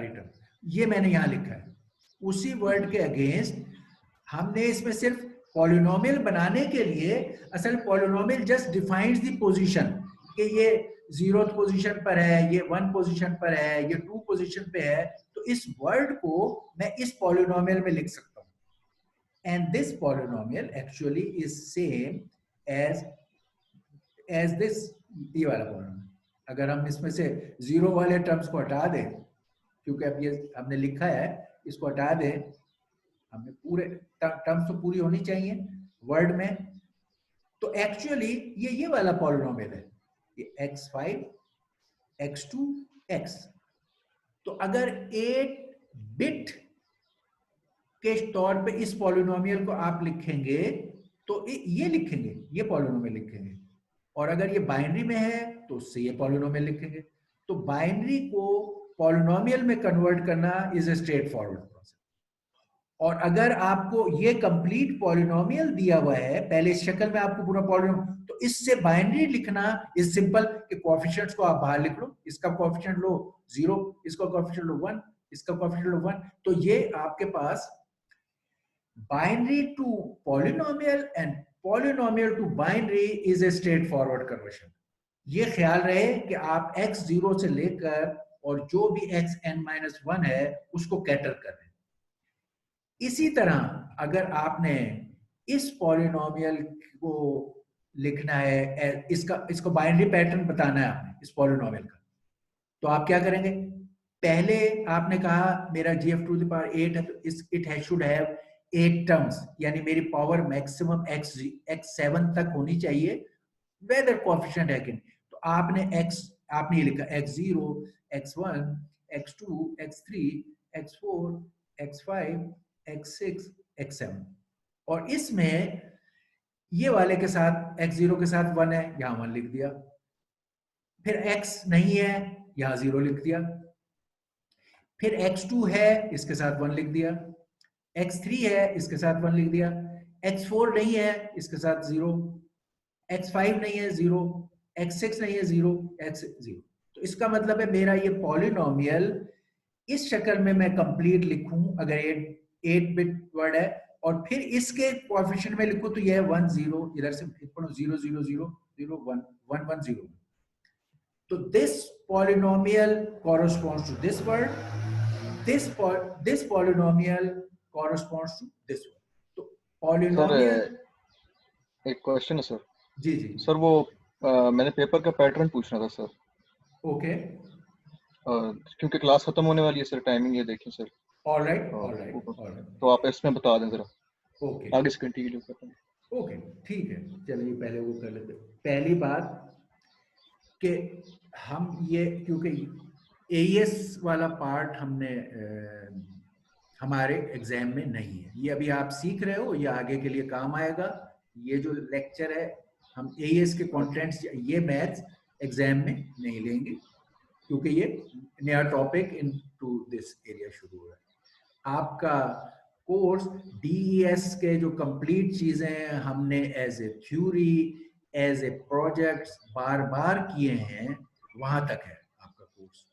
टर्म ये मैंने यहाँ लिखा है. उसी वर्ड के अगेंस्ट हमने इसमें सिर्फ पॉलिनोमियल बनाने के लिए, असल polynomial just defines the position कि ये 0th पोजीशन पर है, ये 1 पोजीशन पर है, ये 2 पोजीशन पे है, तो इस वर्ड को मैं इस पॉलिनोमियल में लिख सकता हूँ. And this polynomial actually is same as this, ये वाला पॉलिनोमियल. अगर हम इसमें से 0 वाले टर्म्स को हटा दें, क्योंकि अब ये हमने लिखा है, इसको हटा दें, हमने पूरे टर्म्स तो पूरी होनी चाहिए वर्ड में, तो एक्चुअली ये वाला पॉलिनोमियल है, ये x5 x2 x. तो अगर 8 बिट के तौर पे इस पॉलिनोमियल को आप लिखेंगे तो ये लिखेंगे, ये पॉलिनोमियल लिखेंगे, और अगर ये बाइनरी में है तो उससे ये पॉलिनोमियल लिखेंगे. तो बाइनरी को पॉलिनोमियल में कन्वर्ट करना is a straight forward process. और अगर आपको ये कंप्लीट पॉलिनोमियल दिया हुआ है पहले इस शक्ल में आपको पूरा पॉलिनोमियल, तो इससे बाइनरी लिखना इज सिंपल कि कोएफिशिएंट्स को आप बाहर लिख लो, इसका कोएफिशिएंट लो 0, इसका कोएफिशिएंट लो 1, इसका कोएफिशिएंट लो 1, तो ये आपके पास binary to polynomial and polynomial to binary is a straightforward conversion. ये ख्याल रहे कि आप x0 से लेकर और जो भी xn-1 है उसको कैटर कर रहे हैं। इसी तरह अगर आपने इस पॉलिनोमियल को लिखना है, इसको बाइनरी पैटर्न बताना है आपने इस पॉलिनोमियल का, तो आप क्या करेंगे? पहले आपने कहा मेरा gf टू द पावर 8 है, तो इट शुड हैव 8 टर्म्स, यानी मेरी पावर मैक्सिमम x7 तक होनी चाहिए, वेदर कोएफिशिएंट है कि नहीं। तो आपने ये लिखा x0, x1, x2, x3, x4, x5, x6, x7, और इसमें ये वाले के साथ x0 के साथ 1 है, यहां 1 लिख दिया, फिर x नहीं है यहां 0 लिख दिया, फिर x2 है इसके साथ 1 लिख दिया, x3 है इसके साथ 1 लिख दिया, x4 नहीं है इसके साथ 0, x5 नहीं है 0, x6 नहीं है 0, x0। तो इसका मतलब है मेरा ये पॉलिनोमियल इस शक्ल में मैं कंप्लीट लिखूं अगर 8 बिट वर्ड है, और फिर इसके कोएफिशिएंट में लिखूं तो ये 1 0, इधर से 0 0 0 0 1 1 1 0। तो this polynomial corresponds to this word, this polynomial corresponds to this word। तो पॉलिनोमियल, एक क्वेश्चन है सर। जी जी सर वो मैंने पेपर का पैटर्न पूछना था सर। ओके, क्योंकि क्लास खत्म होने वाली है सर, टाइमिंग ये देखें सर। ऑलराइट हाँ, ऑलराइट, तो आप इसमें बता दें जरा, ओके आगे से कंटिन्यू करते हैं। ओके ठीक है, चलिए पहले वो कर लेते। पहली बात कि हम ये, क्योंकि एईएस वाला पार्ट हमने हमारे एग्जाम में नहीं है, ये अभी आप सीख रहे हो, ये आगे के लिए काम आएगा। ये जो लेक्चर है हम एईएस के कंटेंट्स, ये मैथ्स एग्जाम में नहीं लेंगे क्योंकि ये नया topic into this area शुरू हो रहा है। आपका कोर्स डीईएस के जो कंप्लीट चीजें हैं हमने as a theory as a project बार बार किए हैं, वहां तक है आपका कोर्स।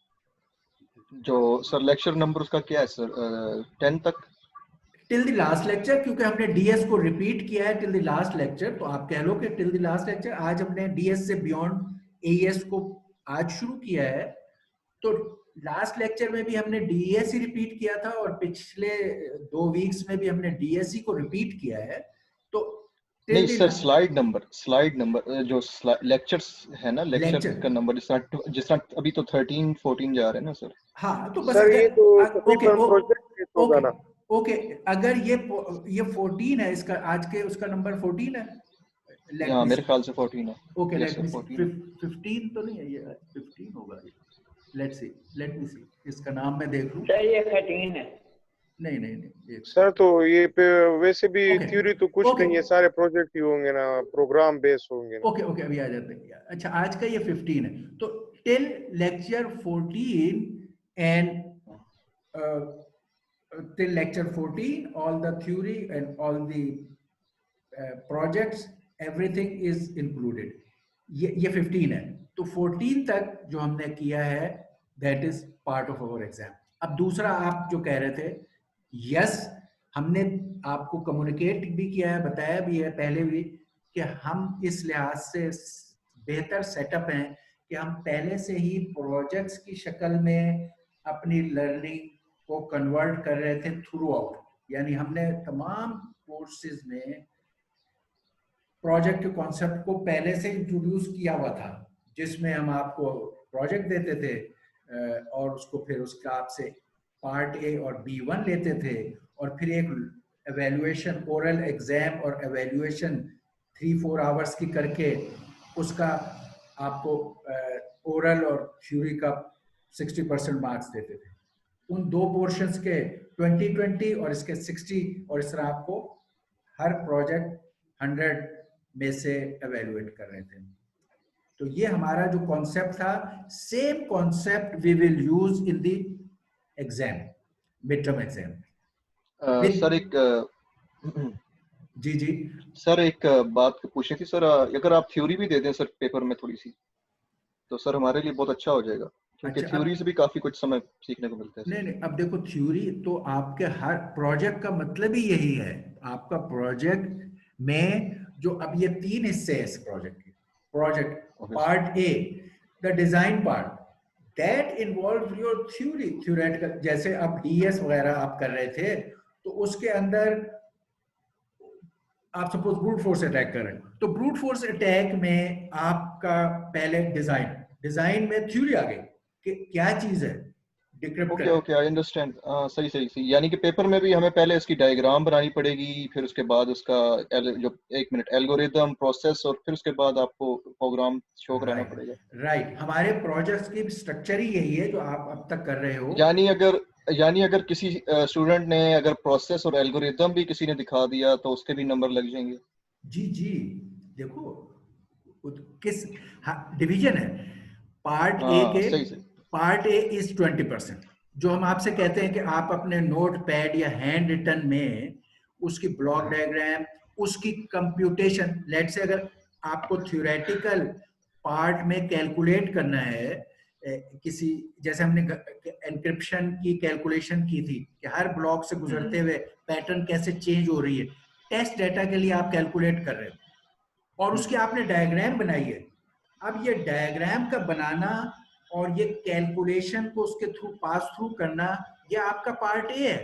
जो सर लेक्चर नंबर उसका क्या है सर? 10 तक टिल द लास्ट लेक्चर, क्योंकि हमने डीएस को रिपीट किया है टिल द लास्ट लेक्चर, तो आप कह लो कि टिल द लास्ट लेक्चर। आज हमने डीएस से बियॉन्ड एईएस को आज शुरू किया है, तो लास्ट लेक्चर में भी हमने डीएस ही रिपीट किया था और पिछले 2 वीक्स में भी हमने डीएस ही को रिपीट किया है। तो नहीं सर, स्लाइड नंबर जो लेक्चर्स है ना, लेक्चर का नंबर जिस तरह अभी तो 13 14 जा रहे हैं ना सर। हाँ, तो बस सर ये तो ओके प्रोजेक्ट होगा ना। ओके, अगर ये 14 है, इसका आज के उसका नंबर 14 है। हाँ, मेरे ख्याल से 14 है। Okay, Yes, let me sir, सी, 14 15 तो नहीं है ये, 15 होगा ये। लेट मी सी, इसका नाम मैं देख लूं। सर ये 13 है। नहीं नहीं नहीं, सर तो ये पे वैसे भी Okay, थ्योरी तो कुछ okay. नहीं है, सारे प्रोजेक्ट ही होंगे ना, प्रोग्राम बेस होंगे ना। ओके अभी आ जाते हैं। अच्छा, आज का ये 15 है, तो till lecture 14 and till lecture 14 all the theory and all the projects everything is included। ये 15 है, तो 14 तक जो हमने किया है that is part of our exam। अब दूसरा आप जो कह रहे थे, यस हमने आपको कम्युनिकेट भी किया है, बताया भी है पहले भी कि हम इस लिहाज से बेहतर सेटअप हैं कि हम पहले से ही प्रोजेक्ट्स की शक्ल में अपनी लर्निंग को कन्वर्ट कर रहे थे थ्रू आउट, यानी हमने तमाम कोर्सेज में प्रोजेक्ट के कॉन्सेप्ट को पहले से इंट्रोड्यूस किया हुआ था, जिसमें हम आपको प्रोजेक्ट देते थे और उसको फिर उसका आपसे पार्ट ए और B1 लेते थे, और फिर एक एवेल्युएशन, ओरल एग्जाम और एवेल्युएशन 3-4 आवर्स की करके उसका आपको ओरल और थ्योरी का 60% मार्क्स देते थे। उन 2 पोर्शंस के 20-20 और इसके 60, और इस तरह आपको हर प्रोजेक्ट 100 में से एवेल्युएट कर रहे थे। तो ये हमारा जो कॉन्सेप्ट था, same concept we will use in the exam, mid term exam. Sir एक जी जी सर एक बात पूछनी थी सर, अगर आप थ्योरी भी दे दें सर पेपर में थोड़ी सी, तो सर हमारे लिए बहुत अच्छा हो जाएगा, क्योंकि अच्छा। थ्योरी अब से भी काफी कुछ समय सीखने को मिलता है नहीं सर। नहीं, अब देखो थ्योरी तो आपके हर प्रोजेक्ट का मतलब ही यही है। आपका प्रोजेक्ट में जो अब ये 3 हिस्से हैं इस प्रोजेक्ट के। Project okay sir. Part A, the design part, that involve your theory, theoretical. जैसे अब डीएस वगैरह आप कर रहे थे, तो उसके अंदर आप सपोज ब्रूट फोर्स अटैक कर रहे हैं, तो ब्रूट फोर्स अटैक में आपका पहले डिजाइन, डिजाइन में थ्योरी आ गई कि क्या चीज है, okay decrypter. Okay, I understand. सही सही सही, यानी कि पेपर में भी हमें पहले इसकी डायग्राम बनानी पड़ेगी, फिर उसके बाद उसका जो एक मिनट एल्गोरिदम प्रोसेस, और फिर उसके बाद आपको प्रोग्राम शो कराना राइट पड़ेगा। राइट, हमारे प्रोजेक्ट्स की स्ट्रक्चर ही यही है जो आप अब तक कर रहे हो। यानी अगर किसी स्टूडेंट ने अगर प्रोसेस और एल्गोरिदम भी किसी ने दिखा दिया तो उसके भी नंबर लग जाएंगे। जी जी, देखो किस डिवीजन है। पार्ट ए हाँ के, सही सही। Part A is 20%। जो हम आपसे कहते हैं कि आप अपने नोट पैड या हैंड रिटन में उसकी ब्लॉक डायग्राम, उसकी कंप्यूटेशन, लेट से अगर आपको थ्योरेटिकल पार्ट में कैलकुलेट करना है किसी, जैसे हमने एनक्रिप्शन की कैलकुलेशन की थी कि हर ब्लॉक से गुजरते हुए पैटर्न कैसे चेंज हो रही है, टेस्ट डेटा के लिए आप कैलकुलेट कर रहे हो और उसकी आपने डायग्राम बनाई है। अब ये डायग्राम का बनाना और ये कैलकुलेशन को उसके थ्रू पास थ्रू करना, ये आपका पार्ट ए है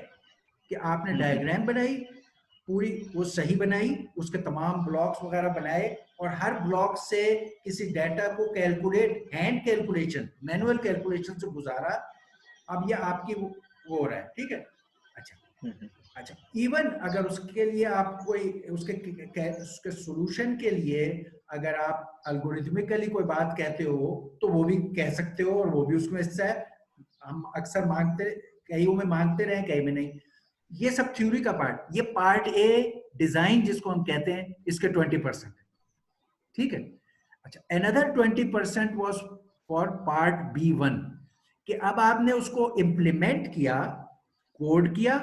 कि आपने डायग्राम बनाई पूरी, वो सही बनाई, उसके तमाम ब्लॉक्स वगैरह बनाए और हर ब्लॉक से किसी डाटा को calculate, hand calculation, manual calculation से गुजारा। अब ये आपकी वो हो रहा है, ठीक है। अच्छा अच्छा, इवन अगर उसके लिए आप कोई उसके सॉल्यूशन के लिए अगर आप अल्गोरिथमिकली कोई बात कहते हो तो वो भी कह सकते हो, और वो भी उसमें हिस्सा है। हम अक्सर मांगते, कईयों में मांगते रहे, कई में नहीं। ये सब थ्योरी का पार्ट, ये पार्ट ए डिजाइन जिसको हम कहते हैं, इसके 20%, ठीक है। अच्छा, another 20% was for part B1 कि अब आपने उसको इम्प्लीमेंट किया, कोड किया,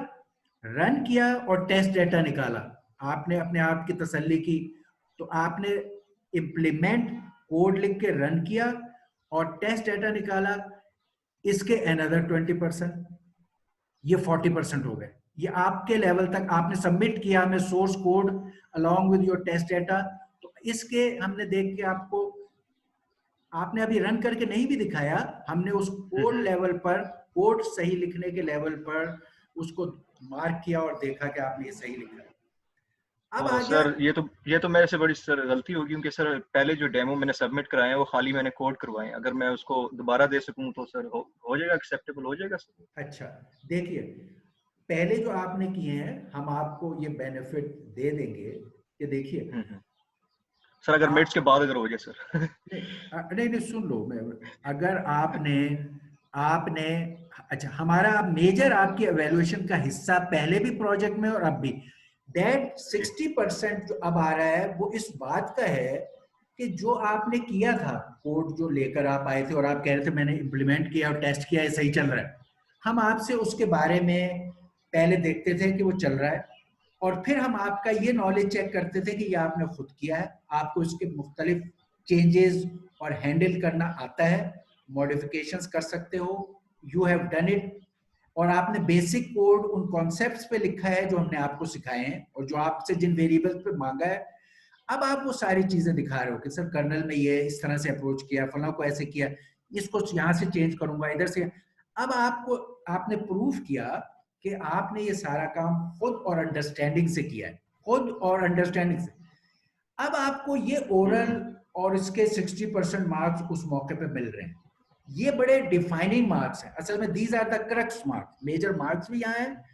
रन किया और टेस्ट डेटा निकाला। आपने अपने आप की तसल्ली की, तो आपने इम्प्लीमेंट, कोड लिख के रन किया और टेस्ट डेटा निकाला, इसके अनदर 20%, ये 40% हो गए। ये आपके लेवल तक आपने सबमिट किया हमें source code along with your test data, तो इसके हमने देख के आपको, आपने अभी रन करके नहीं भी दिखाया, हमने उस कोड लेवल पर, कोड सही लिखने के लेवल पर उसको मार्क किया और देखा कि आपने ये सही लिखा है। अब आ गया, सर ये तो मेरे से बड़ी सर गलती होगी, क्योंकि सर पहले जो डेमो मैंने सबमिट कराए हैं वो खाली मैंने कोड करवाए हैं। अगर मैं उसको दोबारा दे सकूं तो सर हो जाएगा, एक्सेप्टेबल हो जाएगा सर? अच्छा देखिए, पहले जो आपने किए हैं हम आपको ये बेनिफिट दे देंगे कि देखिए सर अगर मिनट्स के आप, बाद अगर हो जाए सर। नहीं नहीं सुन लो, मैं अगर आपने आपने अच्छा, हमारा अब मेजर आपकी एवेल्युएशन का हिस्सा पहले भी प्रोजेक्ट में और अब भी, दैट 60% जो अब आ रहा है वो इस बात का है कि जो आपने किया था, कोड जो लेकर आप आए थे और आप कह रहे थे मैंने इम्प्लीमेंट किया और टेस्ट किया, ये सही चल रहा है, हम आपसे उसके बारे में पहले देखते थे कि वो चल रहा है, और फिर हम आपका ये नॉलेज चेक करते थे कि ये आपने खुद किया है, आपको इसके मुख्तलिफ चेंजेस और हैंडल करना आता है, मॉडिफिकेशंस कर सकते हो, यू हैव डन इट, और आपने बेसिक कोड उन कॉन्सेप्ट्स पे लिखा है जो हमने आपको सिखाए हैं और जो आपसे जिन वेरिएबल्स पे मांगा है। अब आप वो सारी चीजें दिखा रहे हो कि सर कर्नल में ये इस तरह से अप्रोच किया, फला को ऐसे किया, इसको यहाँ से चेंज करूंगा, इधर से। अब आपको, आपने प्रूफ किया कि आपने ये सारा काम खुद और अंडरस्टैंडिंग से किया है, खुद और अंडरस्टैंडिंग से। अब आपको ये ओरल और इसके 60% मार्क्स उस मौके पे मिल रहे हैं। ये बड़े डिफाइनिंग मार्क्स हैं असल में, these are the crux marks, major marks भी यहाँ हैं।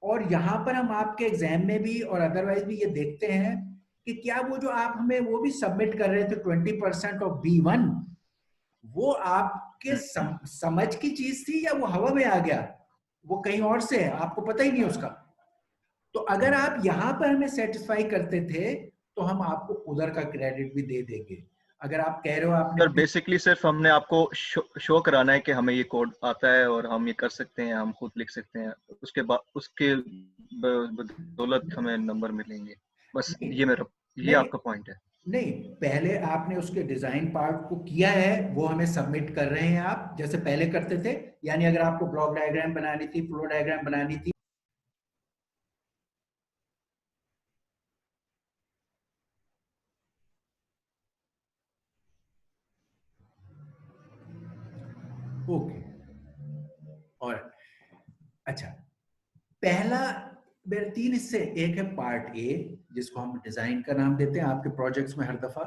और यहाँ पर हम आपके एग्जाम में भी और अदरवाइज भी ये देखते हैं कि क्या वो जो आप हमें वो भी सबमिट कर रहे थे 20% ऑफ B1, वो आपके समझ की चीज थी या वो हवा में आ गया, वो कहीं और से है, आपको पता ही नहीं उसका। तो अगर आप यहां पर हमें सेटिस्फाई करते थे तो हम आपको उधर का क्रेडिट भी दे देंगे। अगर आप कह रहे हो आपने सर बेसिकली सिर्फ हमने आपको शो कराना है कि हमें ये कोड आता है और हम ये कर सकते हैं, हम खुद लिख सकते हैं, उसके बाद उसके बदौलत हमें नंबर मिलेंगे, बस ये मेरा ये नहीं आपका पॉइंट है। नहीं, पहले आपने उसके डिजाइन पार्ट को किया है, वो हमें सबमिट कर रहे हैं आप जैसे पहले करते थे। यानी अगर आपको ब्लॉक डायग्राम बनानी थी, फ्लो डायग्राम बनानी थी, ओके। और अच्छा, पहला मेरे 3 हिस्से, एक है पार्ट ए जिसको हम डिजाइन का नाम देते हैं आपके प्रोजेक्ट्स में हर दफा।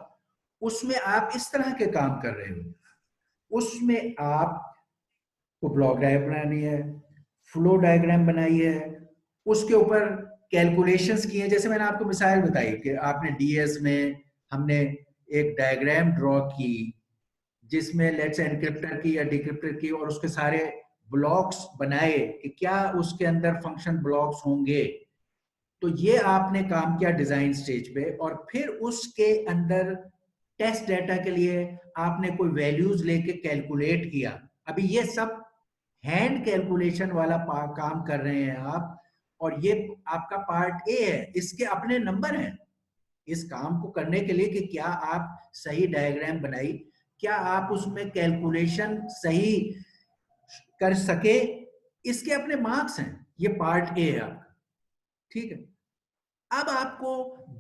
उसमें आप इस तरह के काम कर रहे हो, उसमें आपको ब्लॉक डायग्राम बनानी है, फ्लो डायग्राम बनाई है, उसके ऊपर कैलकुलेशंस की है। जैसे मैंने आपको मिसाल बताई कि आपने डीएस में हमने एक डायग्राम ड्रॉ की जिसमें लेट्स एनक्रिप्टर की या डिक्रिप्टर की और उसके सारे ब्लॉक्स बनाए कि क्या उसके अंदर फंक्शन ब्लॉक्स होंगे। तो ये आपने काम किया डिजाइन स्टेज पे, और फिर उसके अंदर टेस्ट डेटा के लिए आपने कोई वैल्यूज लेके कैलकुलेट किया। अभी ये सब हैंड कैलकुलेशन वाला काम कर रहे हैं आप, और ये आपका पार्ट ए है, इसके अपने नंबर हैं इस काम को करने के लिए कि क्या आप सही डायग्राम बनाई, क्या आप उसमें कैलकुलेशन सही कर सके, इसके अपने मार्क्स हैं। ये पार्ट ए है आपका, ठीक है। अब आपको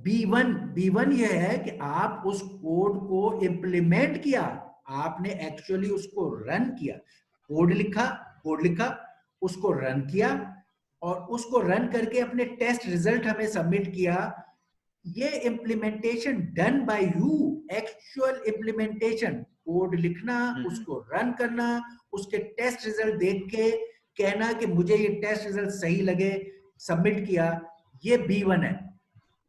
B1 ये है कि आप उस कोड को इंप्लीमेंट किया, आपने एक्चुअली उसको रन किया, कोड लिखा, उसको रन किया, और उसको रन करके अपने टेस्ट रिजल्ट हमें सबमिट किया। ये implementation done by you, actual implementation, code लिखना, उसको रन करना, उसके टेस्ट रिजल्ट देख के कहना कि मुझे ये टेस्ट रिजल्ट सही लगे, सबमिट किया, ये B1 है।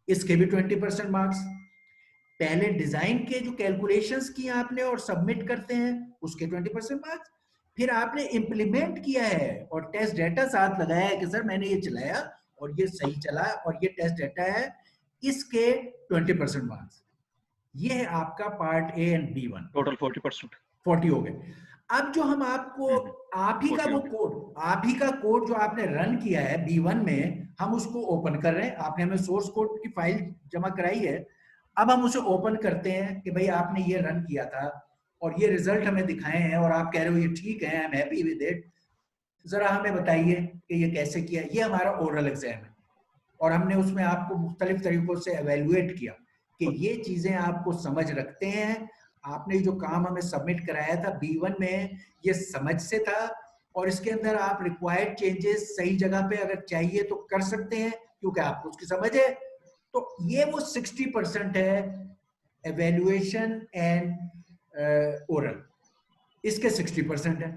इसके भी 20% मार्क्स। पहले डिजाइन के जो कैलकुलेशंस किए आपने और सबमिट करते हैं उसके 20% मार्क्स। फिर आपने इंप्लीमेंट किया है और टेस्ट डेटा साथ लगाया है कि सर मैंने ये चलाया और ये सही चला और ये टेस्ट डेटा है, इसके 20% मार्क्स। ये है आपका part A and B1। Total 40% हो गए। अब जो हम आपको आप ही का कोड जो आपने रन किया है B1 में, हम उसको ओपन कर रहे हैं। आपने हमें सोर्स कोड की फाइल जमा कराई है, अब हम उसे ओपन करते हैं कि भाई आपने ये रन किया था और ये रिजल्ट हमें दिखाए हैं और आप कह रहे हो ये ठीक है, I am happy with it. जरा हमें बताइए कि ये कैसे किया। ये हमारा ओरल एग्जाम है और हमने उसमें आपको मुख्तलिफ तरीकों से एवेल्युएट किया कि ये चीजें आपको समझ रखते हैं। आपने जो काम हमें सबमिट कराया था B1 में, ये समझ से था और इसके अंदर आप रिक्वायर्ड चेंजेस सही जगह पे अगर चाहिए तो कर सकते हैं क्योंकि आपको उसकी समझ है। तो ये वो 60% है एवेल्युएशन एंड ओरल, इसके 60% है।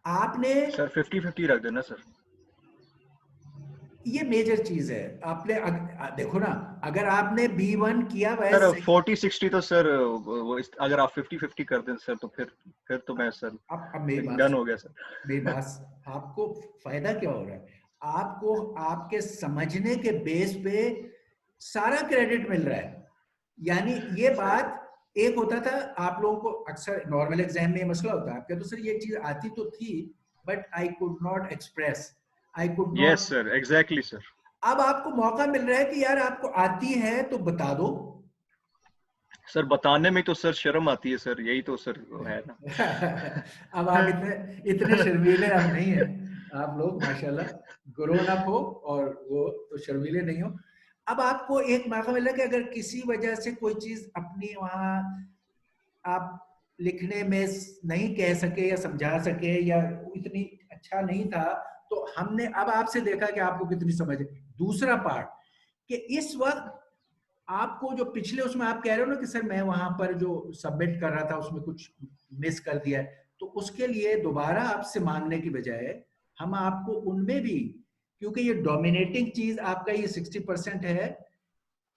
आपने सर 50-50 रख देना सर। ये मेजर चीज है। आपने देखो ना, अगर आपने B1 किया सर वैसे 40-60 तो सर वो अगर आप 50-50 कर दें सर तो फिर तो मैं सर अब मेरी बात डन हो गया सर। मेरी बात आपको फायदा क्या हो रहा है? आपको आपके समझने के बेस पे सारा क्रेडिट मिल रहा है। यानी ये बात एक होता था आप लोगों को अक्सर नॉर्मल एग्जाम में मसला होता है, आपके तो सर ये चीज आती तो थी but I could not express, I could not. Yes sir, exactly sir. अब आपको मौका मिल रहा है कि यार आपको आती है तो बता दो। सर बताने में तो सर शर्म आती है सर, यही तो सर है ना। अब आप इतने शर्मीले अब नहीं है आप लोग, माशाल्लाह ग्रोन अप हो और वो तो शर्मीले नहीं हो। अब आपको एक मौका मिला कि अगर किसी वजह से कोई चीज अपनी वहां आप लिखने में नहीं कह सके या समझा सके या इतनी अच्छा नहीं था, तो हमने अब आपसे देखा कि आपको कितनी समझ है। दूसरा पार्ट कि इस वक्त आपको जो पिछले उसमें आप कह रहे हो ना कि सर मैं वहां पर जो सबमिट कर रहा था उसमें कुछ मिस कर दिया है, तो उसके लिए दोबारा आपसे मांगने की बजाय हम आपको उनमें भी, क्योंकि ये डोमिनेटिंग चीज आपका ये 60% है,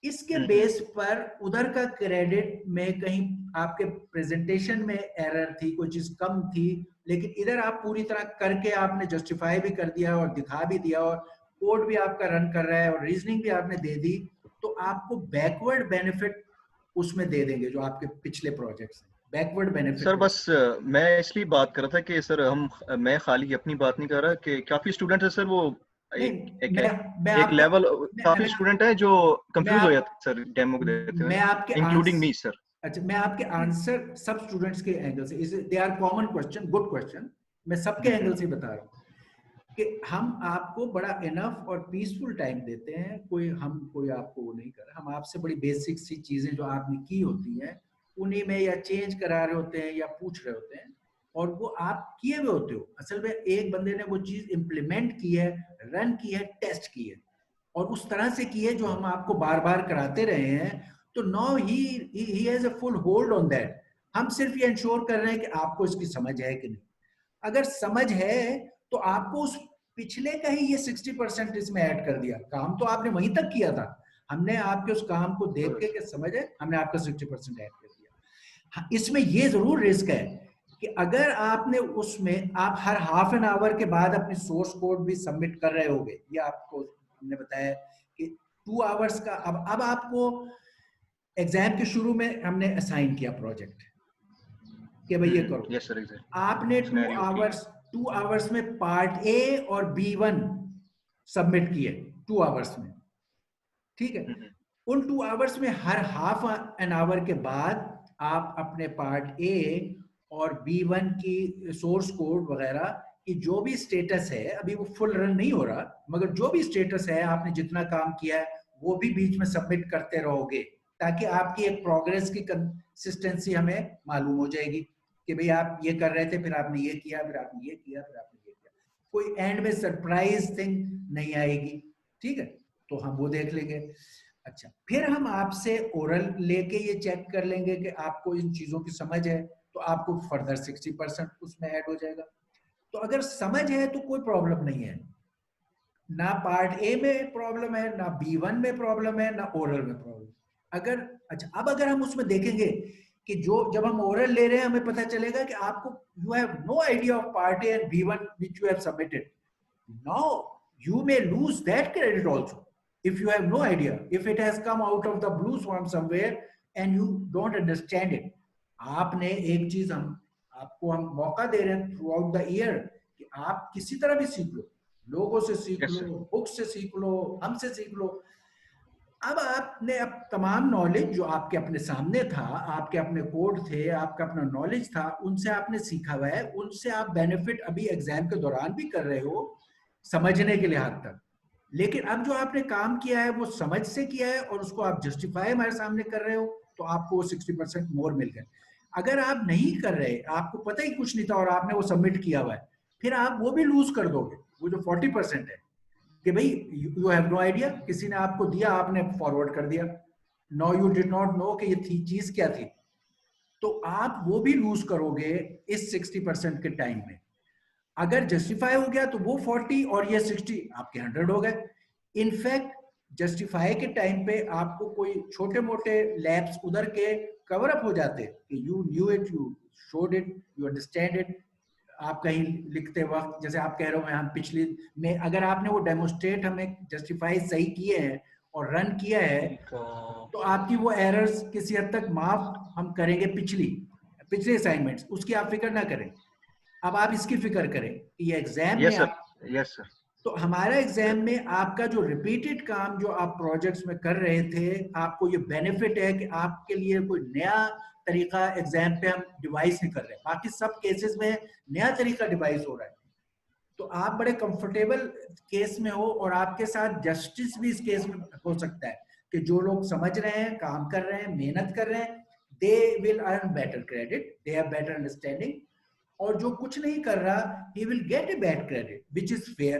इसके बेस पर उधर का क्रेडिट में कहीं आपके प्रेजेंटेशन में एरर थी, कोई चीज कम थी, लेकिन इधर आप पूरी तरह करके आपने जस्टिफाई भी कर दिया और दिखा भी दिया और कोड भी आपका रन कर रहा है और रीजनिंग भी आपने दे दी, तो आपको बैकवर्ड बेनिफिट उसमें दे देंगे जो आपके पिछले प्रोजेक्ट्स हैं। बैकवर्ड बेनिफिट सर बस मैं इसलिए बात कर रहा था कि सर मैं खाली अपनी बात नहीं कर रहा कि काफी स्टूडेंट है सर, वो एक लेवल काफी स्टूडेंट है जो कंफ्यूज हो जाते हैं सर डेमो देते हुए, इंक्लूडिंग मी सर। अच्छा, मैं आपके आंसर सब स्टूडेंट्स के एंगल से, they are common question, good question, मैं सबके एंगल से बता रहा हूँ कि हम आपको बड़ा इनफ और पीसफुल टाइम देते हैं, कोई आपको वो नहीं कर रहा, हम आपसे बड़ी बेसिक सी चीजें जो आपने की होती हैं उन्हीं में या चेंज करा रहे होते हैं या पूछ रहे होते हैं, और वो आप किए हुए होते हो। असल में एक बंदे ने वो चीज इंप्लीमेंट की है, रन की है, टेस्ट की है, और उस तरह से की है जो हम आपको बार बार कराते रहे हैं, तो now he has a full hold on that. हम सिर्फ ये इंश्योर कर रहे हैं कि आपको इसकी समझ है कि नहीं। अगर समझ है तो आपको उस पिछले का ही ये 60% इसमें ऐड कर दिया, काम तो आपने वहीं तक किया था, हमने आपके उस काम को देख के समझ है, हमने आपका 60% ऐड कर दिया। हाँ, इसमें ये जरूर रिस्क है कि अगर आपने उसमें आप हर हाफ एन आवर के बाद अपनी सोर्स कोड भी सबमिट कर रहे होगे, ये आपको हमने बताया कि 2 आवर्स का, अब आपको एग्जाम के शुरू में हमने असाइन किया प्रोजेक्ट कि भाई ये करो। Yes sir, exactly. आपने 2 आवर्स में पार्ट ए और B1 सबमिट किए 2 आवर्स में, ठीक है। उन 2 आवर्स में हर हाफ एन आवर के बाद आप अपने पार्ट ए और B1 की सोर्स कोड वगैरह की जो भी स्टेटस है, अभी वो फुल रन नहीं हो रहा, मगर जो भी स्टेटस है, आपने जितना काम किया है वो भी बीच में सबमिट करते रहोगे, ताकि आपकी एक प्रोग्रेस की कंसिस्टेंसी हमें मालूम हो जाएगी कि भाई आप ये कर रहे थे, फिर आपने ये किया, फिर आपने ये किया, फिर आपने ये किया, कोई एंड में सरप्राइज थिंग नहीं आएगी, ठीक है। तो हम वो देख लेंगे। अच्छा, फिर हम आपसे ओरल लेके ये चेक कर लेंगे कि आपको इन चीजों की समझ है, तो आपको फर्दर 60% उसमें ऐड हो जाएगा। तो अगर समझ है तो कोई प्रॉब्लम नहीं है, ना पार्ट ए में प्रॉब्लम है, ना B1 में प्रॉब्लम है, ना ओरल में प्रॉब्लम। अगर अच्छा, अब अगर हम उसमें देखेंगे कि जब हम ओरल ले रहे हैं, हमें पता चलेगा कि आपको you have no idea of part A and B1 which you have submitted, now you may lose that credit also if you have no idea, if it has come out of the blue from somewhere and you don't understand it. आपने एक चीज आपको हम मौका दे रहे हैं through out the year कि आप किसी तरह भी सीख लो, लोगों से सीख लो, बुक से सीख लो, हमसे सीख लो। अब आपने अब तमाम नॉलेज जो आपके अपने सामने था, आपके अपने कोड थे, आपका अपना नॉलेज था, उनसे आपने सीखा हुआ है, उनसे आप बेनिफिट अभी एग्जाम के दौरान भी कर रहे हो समझने के लिहाज तक। लेकिन अब जो आपने काम किया है वो समझ से किया है और उसको आप जस्टिफाई हमारे सामने कर रहे हो, तो आपको 60% मोर मिल गए। अगर आप नहीं कर रहे, आपको पता ही कुछ नहीं था और आपने वो सबमिट किया हुआ है, फिर आप वो भी लूज कर दोगे, वो जो 40% है कि भाई यू हैव नो आइडिया, किसी ने आपको दिया, आपने फॉरवर्ड कर दिया, no you did not know कि ये थी चीज क्या थी, तो आप वो भी लूज करोगे इस 60% के टाइम में। अगर जस्टिफाई हो गया तो वो 40 और ये 60 आपके 100 हो गए। इनफैक्ट जस्टिफाई के टाइम पे आपको कोई छोटे मोटे लैब्स उधर के कवर अप हो जाते कि you knew it, you showed it, you understand it. आप कहीं लिखते वक्त, जैसे आप कह रहे हो, हम पिछली में अगर आपने वो डेमोस्ट्रेट हमें जस्टिफाई सही किए हैं और रन किया है, तो आपकी वो एरर्स किसी हद तक माफ हम करेंगे। पिछले असाइनमेंट्स उसकी आप फिक्र ना करें, अब आप इसकी फिक्र करें कि ये एग्जाम में यस सर। तो हमारा एग्जाम में आपका जो रिपीटेड काम जो आप प्रोजेक्ट्स में कर रहे थे, आपको ये बेनिफिट है कि आपके लिए कोई नया तरीका एग्जाम पे हम डिवाइस नहीं कर रहे हैं। बाकी सब केसेस में नया तरीका डिवाइस हो रहा है, तो आप बड़े कंफर्टेबल केस में हो और आपके साथ जस्टिस भी इस केस में हो सकता है कि जो लोग समझ रहे हैं, काम कर रहे हैं, मेहनत कर रहे हैं, they will earn better credit, they have better understanding. और जो कुछ नहीं कर रहा, he will get a bad credit, which is fair.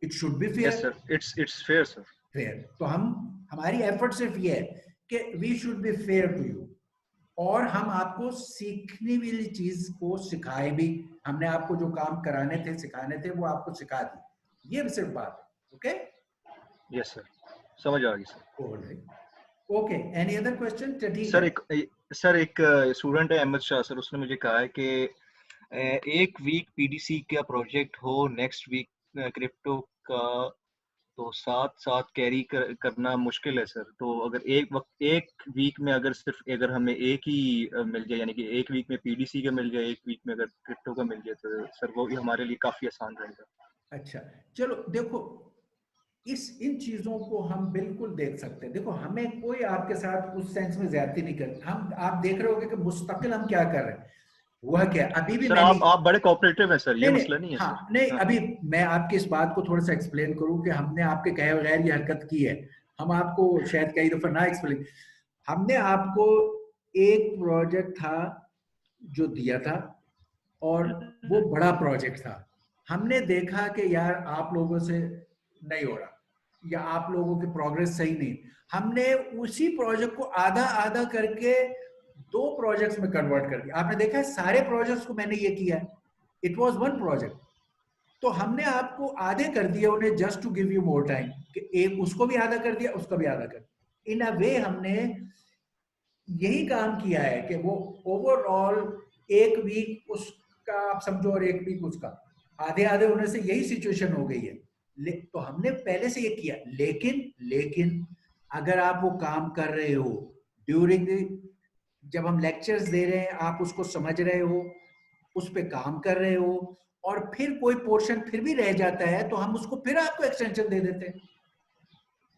It should be fair. Yes sir, it's fair sir. Fair. तो हमारी एफर्ट सिर्फ ये है कि we should be fair to you, और हम आपको सीखने वाली चीज को सिखाए भी। हमने आपको जो काम कराने थे, सिखाने थे, वो आपको सिखा दी, ये सिर्फ बात है। ओके? Yes sir, समझ आ गई sir. Okay, any other question? Sir एक स्टूडेंट है अहमद शाह सर, उसने मुझे कहा है कि एक वीक पीडीसी का प्रोजेक्ट हो, नेक्स्ट वीक क्रिप्टो का तो साथ साथ कैरी करना मुश्किल है सर। तो अगर एक वीक में अगर हमें एक ही मिल जाए, यानी कि एक वीक में पीडीसी का मिल जाए, एक वीक में अगर क्रिप्टो का मिल जाए, तो सर वो भी हमारे लिए काफी आसान रहेगा। अच्छा, चलो देखो, इन चीजों को हम बिल्कुल देख सकते हैं। देखो, हमें कोई आपके साथ उस सेंस में ज्यादती नहीं कर, हम आप देख रहे होगे कि मुस्तकिल हम क्या कर रहे हैं। हुआ क्या, अभी भी सर मैंने, आप बड़े कोऑपरेटिव हैं सर, ये नहीं नहीं, मसला नहीं है सर। हाँ नहीं, हाँ। अभी मैं आपकी इस बात को थोड़ा सा एक्सप्लेन करूं कि हमने आपके कहे बगैर ये हरकत की है। हम आपको शायद कई दफा ना एक्सप्लेन, हमने आपको एक प्रोजेक्ट था जो दिया था, और वो बड़ा प्रोजेक्ट था। हमने देखा कि यार आप लोगों से नहीं हो रहा, या आप लोगों की प्रोग्रेस सही नहीं, हमने उसी प्रोजेक्ट को आधा आधा करके 2 प्रोजेक्ट्स में कन्वर्ट कर दिया। आपने देखा है सारे प्रोजेक्ट्स को मैंने ये किया है, इट वाज 1 प्रोजेक्ट। तो हमने आपको आधे कर दिया उन्हें, just to give you more time, कि एक उसको भी आधा कर दिया, उसका भी आधा कर। इन अ वे हमने यही काम किया है कि वो ओवरऑल एक वीक उसका आप समझो और एक वीक उसका, आधे आधे होने से यही सिचुएशन हो गई है। तो हमने पहले से ये किया, लेकिन अगर आप वो काम कर रहे हो ड्यूरिंग, जब हम लेक्चर्स दे रहे हैं आप उसको समझ रहे हो, उस पे काम कर रहे हो, और फिर कोई पोर्शन फिर भी रह जाता है, तो हम उसको फिर आपको एक्सटेंशन दे देते हैं।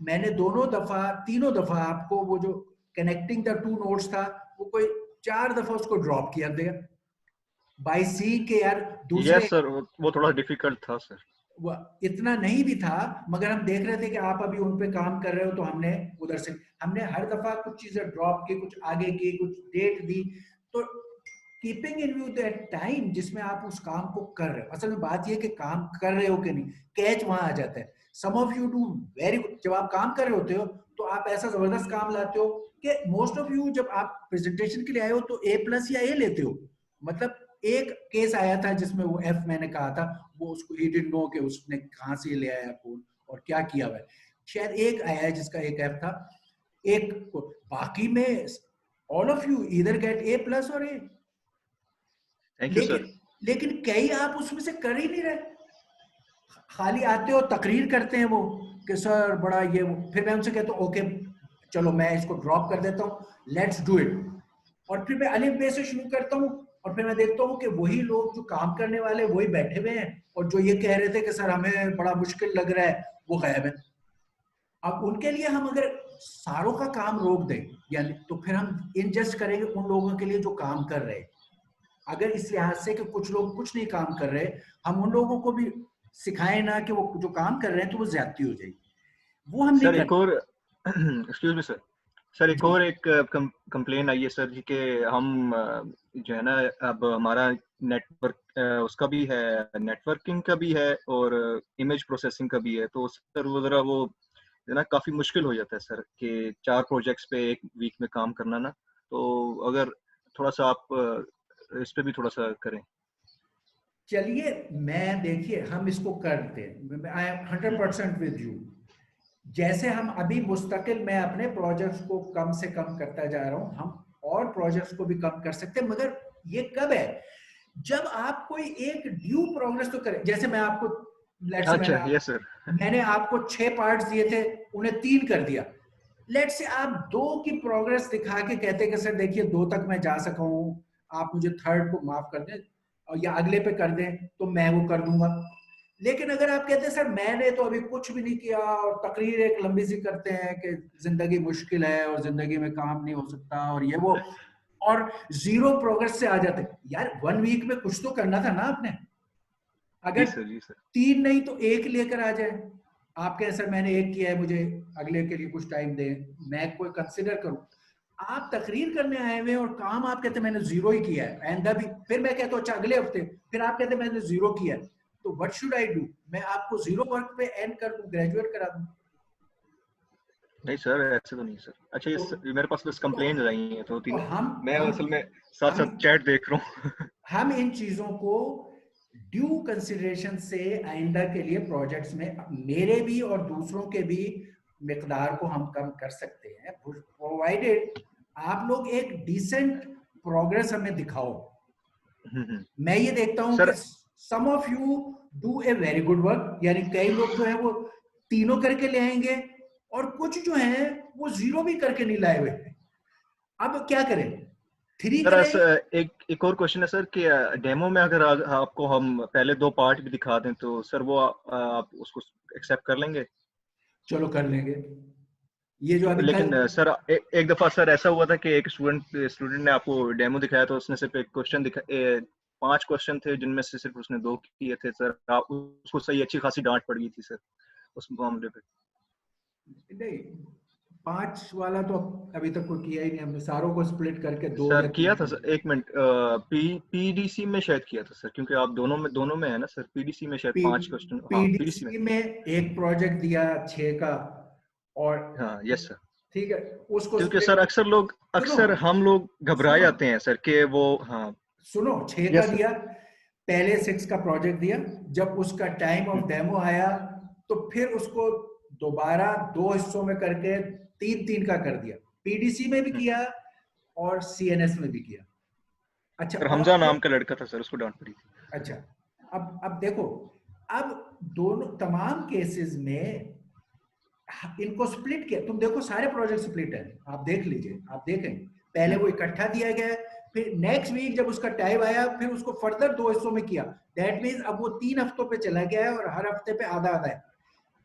मैंने तीनों दफा आपको वो जो कनेक्टिंग द 2 नोट्स था, वो कोई 4 दफा उसको ड्रॉप किया गया बाय सी के यार दूसरे। यस सर, वो थोड़ा डिफिकल्ट था सर। इतना नहीं भी था, मगर हम देख रहे थे कि आप अभी उन पे काम कर रहे हो, तो हमने उधर से हमने हर दफा कुछ चीजें ड्रॉप की, कुछ आगे की, कुछ डेट दी। तो keeping in view that time जिसमें आप उस काम को कर रहे हो, असल में बात यह कि काम कर रहे हो कि नहीं, कैच वहां आ जाता है। Some of you do very good, जब आप काम कर रहे होते हो तो आप ऐसा जबरदस्त काम लाते हो कि मोस्ट ऑफ यू जब आप प्रेजेंटेशन के लिए आए हो तो A+ या A लेते हो। मतलब एक केस आया था जिसमें वो F मैंने कहा था, वो उसको ही डिडंट नो कि उसने कहां से ले आया फोन और क्या किया हुआ है। शायद एक आया है जिसका एक F था, एक बाकी में ऑल ऑफ यू इधर गेट A+ और A। Thank you sir. लेकिन कई आप उसमें से कर ही नहीं रहे, खाली आते हो तकरीर करते हैं वो कि सर बड़ा ये वो। फिर मैं उनसे कहता हूँ ओके चलो मैं इसको ड्रॉप कर देता हूँ, लेट्स डू इट। और फिर मैं अलिफ बे से शुरू करता हूँ, और फिर मैं देखता हूँ कि वही लोग जो काम करने वाले वही बैठे हुए हैं, और जो ये कह रहे थे कि सर हमें बड़ा मुश्किल लग रहा है, वो गायब है। अब उनके लिए हम अगर सारों का काम रोक दें, यानी तो फिर हम इनजस्ट करेंगे उन लोगों के लिए जो काम कर रहे हैं। अगर इस लिहाज से कि कुछ लोग कुछ नहीं काम कर रहे, हम उन लोगों को भी सिखाएं ना कि वो जो काम कर रहे हैं तो वो ज्यादती हो जाएगी, वो हम नहीं सर एक करते। और एक्सक्यूज मी सर, एक जी और एक कंप्लेन आई है सर जी कि हम जो है ना, अब हमारा नेटवर्क उसका भी है, नेटवर्किंग का भी है और इमेज प्रोसेसिंग का भी है। तो सर वो जरा वो है ना, काफी मुश्किल हो जाता है सर कि 4 प्रोजेक्ट्स पे एक वीक में काम करना ना। तो अगर थोड़ा सा आप इस पे भी थोड़ा सा करें। चलिए, मैं देखिए हम इसको करते हैं, आई एम 100% विद यू। जैसे हम अभी मुस्तकिल मैं अपने प्रोजेक्ट्स को कम से कम करता जा रहा हूं, हम और प्रोजेक्ट्स को भी कम कर सकते हैं, मगर ये कब है जब आप कोई एक ड्यू प्रोग्रेस तो करें। जैसे मैं आपको लेट्स से अच्छा यस सर। मैंने आपको 6 पार्ट्स दिए थे, उन्हें 3 कर दिया। लेट्स से आप 2 की प्रोग्रेस दिखा के कहते कि सर देखिए 2 तक मैं जा सका हूं, आप मुझे 3rd को माफ कर दें और या अगले पे कर दें, तो मैं वो कर दूंगा। लेकिन अगर आप कहते हैं सर मैंने तो अभी कुछ भी नहीं किया, और तकरीर एक लंबी सी करते हैं कि जिंदगी मुश्किल है और जिंदगी में काम नहीं हो सकता और ये वो, और 0 प्रोग्रेस से आ जाते हैं, यार 1 वीक में कुछ तो करना था ना आपने। जी अगर सर, जी सर। 3 नहीं तो 1 लेकर आ जाए। आप कहें सर मैंने 1 किया है, मुझे अगले के लिए कुछ टाइम दे, मैं कोई कंसिडर करूं। आप तकरीर करने आए हुए और काम आप कहते मैंने 0 ही किया है, आइंदा भी। फिर मैं कहता हूं अच्छा अगले हफ्ते, फिर आप कहते मैंने 0 किया है, तो व्हाट शुड आई डू? मैं आपको 0 वर्क पे एंड कर दूं, ग्रेजुएट करा दूं? नहीं सर, ऐसे तो नहीं सर। अच्छा ये मेरे पास बस तो, कंप्लेन आई है तो तो 3। मैं असल में साथ हम साथ चैट देख रहा हूँ। हम इन चीजों को ड्यू कंसिडरेशन से आइंदा के लिए प्रोजेक्ट्स में मेरे भी और दूसरों के भी मिकदार को हम कम कर सकते हैं, प्रोवाइडेड आप लोग एक डिसेंट प्रोग्रेस हमें दिखाओ। मैं ये देखता हूं कि sir some of you do a very good work, यानी कई लोग जो है वो तीनों करके ले आएंगे, और कुछ जो है वो 0 भी करके नहीं लाए हुए। अब क्या करें, 3 सर करें? एक और क्वेश्चन है सर कि डेमो में अगर आपको हम पहले 2 पार्ट भी दिखा दें तो सर वो आप उसको एक्सेप्ट कर लेंगे? चलो कर लेंगे। ये जो अभी कल, लेकिन सर एक दफा सर ऐसा हुआ था कि एक स्टूडेंट ने आपको डेमो दिखाया तो उसने सिर्फ एक क्वेश्चन 5 क्वेश्चन थे जिनमें से सिर्फ उसने 2 किए थे सर। आप उसको सही अच्छी खासी डांट पड़ गई थी सर उस मामले पे। नहीं 5 वाला तो अभी तक कोई किया ही नहीं हमने, सारों को स्प्लिट करके 2 सर या किया 3 था कर सर, दिया। एक मिनट, पीडीसी में शायद किया था सर, क्योंकि आप दोनों में है ना सर। पीडीसी में शायद 5 क्वेश्चन, हाँ पीडीसी में। पीडीसी में एक प्रोजेक्ट दिया 6 का, और हाँ यस सर। ठीक है उसको क्योंकि स्प्लिट। सर सुनो अक्सर हम लोग घबरा सुनो जाते हैं सर कि वो, हाँ सुनो 6 का यस सर। दिया, पहले 6 का प्रोजेक्ट दिया, जब उसका टाइम ऑफ डेमो आया तो फिर उसको दोबारा 2 हिस्सों में करके 3-3 का कर दिया। पीडीसी में भी किया और सीएनएस में भी किया। अच्छा सर और हमजा फिर, नाम का लड़का था सर, उसको डांट पड़ी थी। अच्छा अब देखो, अब दोनों तमाम केसेस में इनको स्प्लिट किया। तुम देखो सारे प्रोजेक्ट स्प्लिट है, आप देख लीजिए, आप देखें पहले वो इकट्ठा दिया गया, फिर नेक्स्ट वीक जब उसका टाइम आया फिर उसको फर्दर 2 हिस्सों में किया। दैट मीन्स अब वो 3 हफ्तों पे चला गया है और हर हफ्ते पे आधा आधा है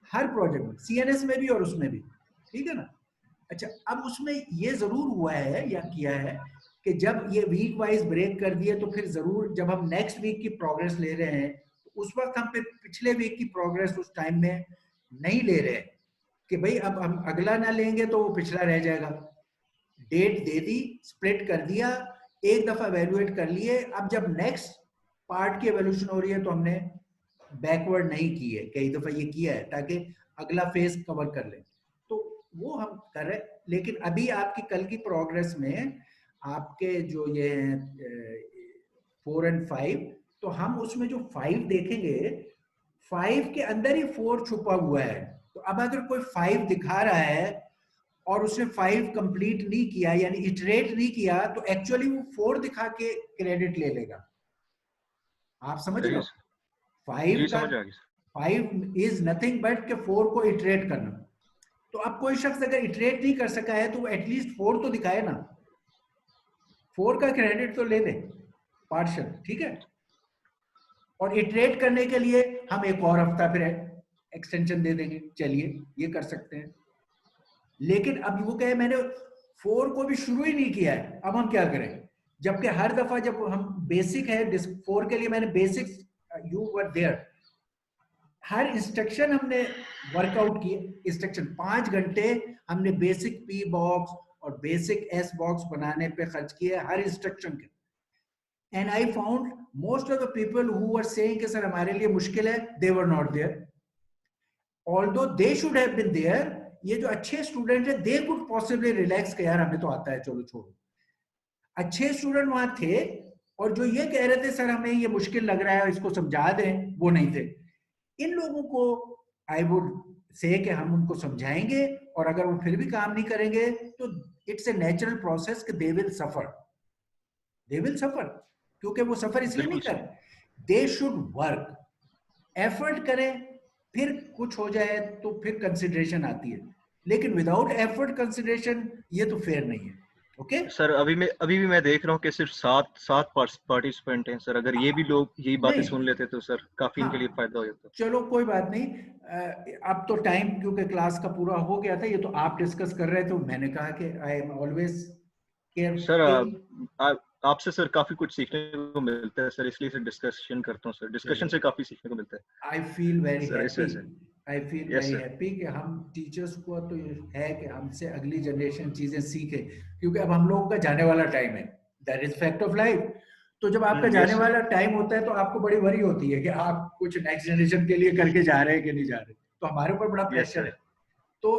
हर प्रोजेक्ट में, सीएनएस में भी और उसमें भी, ठीक है ना। अच्छा अब उसमें ये जरूर हुआ है या किया है कि जब ये वीक वाइज ब्रेक कर दिए तो फिर जरूर जब हम नेक्स्ट वीक की प्रोग्रेस ले रहे हैं तो उस वक्त हम पे पिछले वीक की प्रोग्रेस उस टाइम में नहीं ले रहे हैं कि भाई अब हम अगला ना लेंगे तो वो पिछला रह जाएगा। डेट दे दी, स्प्लिट कर दिया, एक दफा एवेल्युएट कर लिए, अब जब नेक्स्ट पार्ट की एवोल्यूशन हो रही है तो हमने बैकवर्ड नहीं की है, कई दफा ये किया है ताकि अगला फेज कवर कर ले, तो वो हम कर रहे। लेकिन अभी आपकी कल की प्रोग्रेस में आपके जो ये 4 और 5, तो हम उसमें जो 5 देखेंगे 5 के अंदर ही 4 छुपा हुआ है। तो अब अगर कोई 5 दिखा रहा है और उसने 5 कंप्लीट नहीं किया यानी इटरेट नहीं किया तो एक्चुअली वो 4 दिखा के क्रेडिट ले लेगा। आप समझ रहे हो? 5 जी का समझ आ गई सर। 5 इज नथिंग बट के 4 को इटरेट करना। तो अब कोई शख्स अगर इटरेट नहीं कर सका है तो वो एटलीस्ट 4 तो दिखाए ना, 4 का क्रेडिट तो ले ले पार्शल, ठीक है। और इटरेट करने के लिए हम एक और हफ्ता फिर एक्सटेंशन दे देंगे, चलिए ये कर सकते हैं। लेकिन अब वो कहे मैंने 4 को भी शुरू ही नहीं किया है, अब हम क्या करें? जबकि हर दफा जब हम बेसिक है 4 के लिए मैंने बेसिक्स यू वर देयर, हर इंस्ट्रक्शन हमने वर्कआउट किए, इंस्ट्रक्शन 5 घंटे हमने बेसिक पी बॉक्स और बेसिक एस बॉक्स बनाने पे खर्च किए हर इंस्ट्रक्शन के। And I found most of the people who were saying कि सर हमारे लिए मुश्किल है, they were not there, although they should have been there. ये जो अच्छे स्टूडेंट है दे कुड पॉसिबली रिलैक्स कि यार हमें तो आता है, चलो छोड़ो। अच्छे स्टूडेंट वहां थे, और जो ये कह रहे थे सर हमें ये मुश्किल लग रहा है इसको समझा दें, वो नहीं थे। इन लोगों को आई वुड से कि हम उनको समझाएंगे, और अगर वो फिर भी काम नहीं करेंगे तो इट्स ए नेचुरल प्रोसेस कि they will suffer, they will suffer, क्योंकि वो सफर इसलिए नहीं बिल्कुल कर, दे शुड वर्क, एफर्ट करें, फिर कुछ हो जाए तो फिर कंसिडरेशन आती है, लेकिन विदाउट एफर्ट कंसिडरेशन ये तो फेयर नहीं है। Okay sir. अभी भी मैं देख रहा हूँ कि सिर्फ 7 पार्टिसिपेंट हैं सर। अगर ये भी लोग यही बातें नहीं, सुन लेते तो सर काफी इनके लिए हाँ फायदा हो जाता। चलो कोई बात नहीं। अब तो टाइम क्योंकि क्लास का पूरा हो गया था, ये तो आप डिस्कस कर रहे थे, तो मैंने कहा कि I am always sir care. आपसे सर काफी कुछ सीखने को मिलता है सर, इसलिए सर डिस्कशन करता हूँ सर। डिस्कशन से काफी सीखने को मिलता है आई फील वेरी सर, इस हैप्पी, वजह से। I feel yes very sir. Happy कि हम टीचर्स को तो है कि हमसे अगली जनरेशन चीजें सीखे, क्योंकि अब हम लोगों का जाने वाला टाइम है, that is fact of life. तो जब आपका जाने यस सर। वाला टाइम होता है तो आपको बड़ी वरी होती है कि आप कुछ नेक्स्ट जनरेशन के लिए करके जा रहे हैं कि नहीं जा रहे, तो हमारे ऊपर बड़ा यस प्रेशर सर। है। तो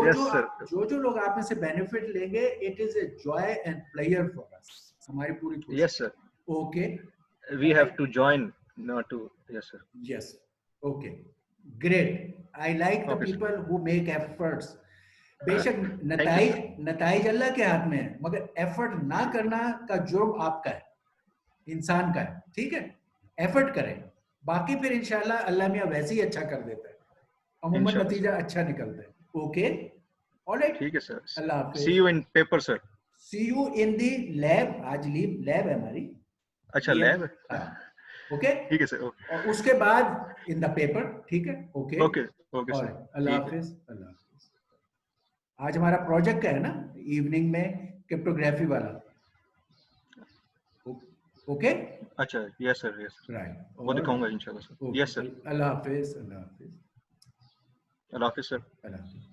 यस सर। जो लोग आप में से बेनिफिट लेंगे, it is a joy and pleasure for us, हमारी पूरी यस कोशिश। Sir. Okay we have to join not to. Yes sir. yes okay great, I like the okay sir. people who make efforts। बेशक thank you नताइज sir. नताइज अल्लाह के हाथ में है, मगर एफर्ट ना करना का जुर्म आपका है, इंसान का है, ठीक है। एफर्ट करें, बाकी फिर इंशाल्लाह अल्लाह मियां वैसे ही अच्छा कर देता है। अमूमन इंशाल्लाह नतीजा अच्छा निकलता है। ओके, ऑलराइट, ठीक है सर। अल्लाह हाफिज। See you in paper sir. See you in the lab, आज लीव लैब है हमारी। अच्छा लैब है, हाँ, ओके, ठीक है सर। और उसके बाद इन द पेपर, ठीक है, ओके, ओके ओके और सर, अल्लाह ठीक है। हाफिज, अल्लाह हाफिज। आज हमारा प्रोजेक्ट का है ना इवनिंग में, क्रिप्टोग्राफी वाला, ओके, अच्छा yes sir, yes sir, right, वो और दिखाऊंगा इंशाल्लाह सर। यस सर, अल्लाह हाफिज, अल्लाह हाफिज, अल्लाह हाफिज सर। अल्लाह हाफिज।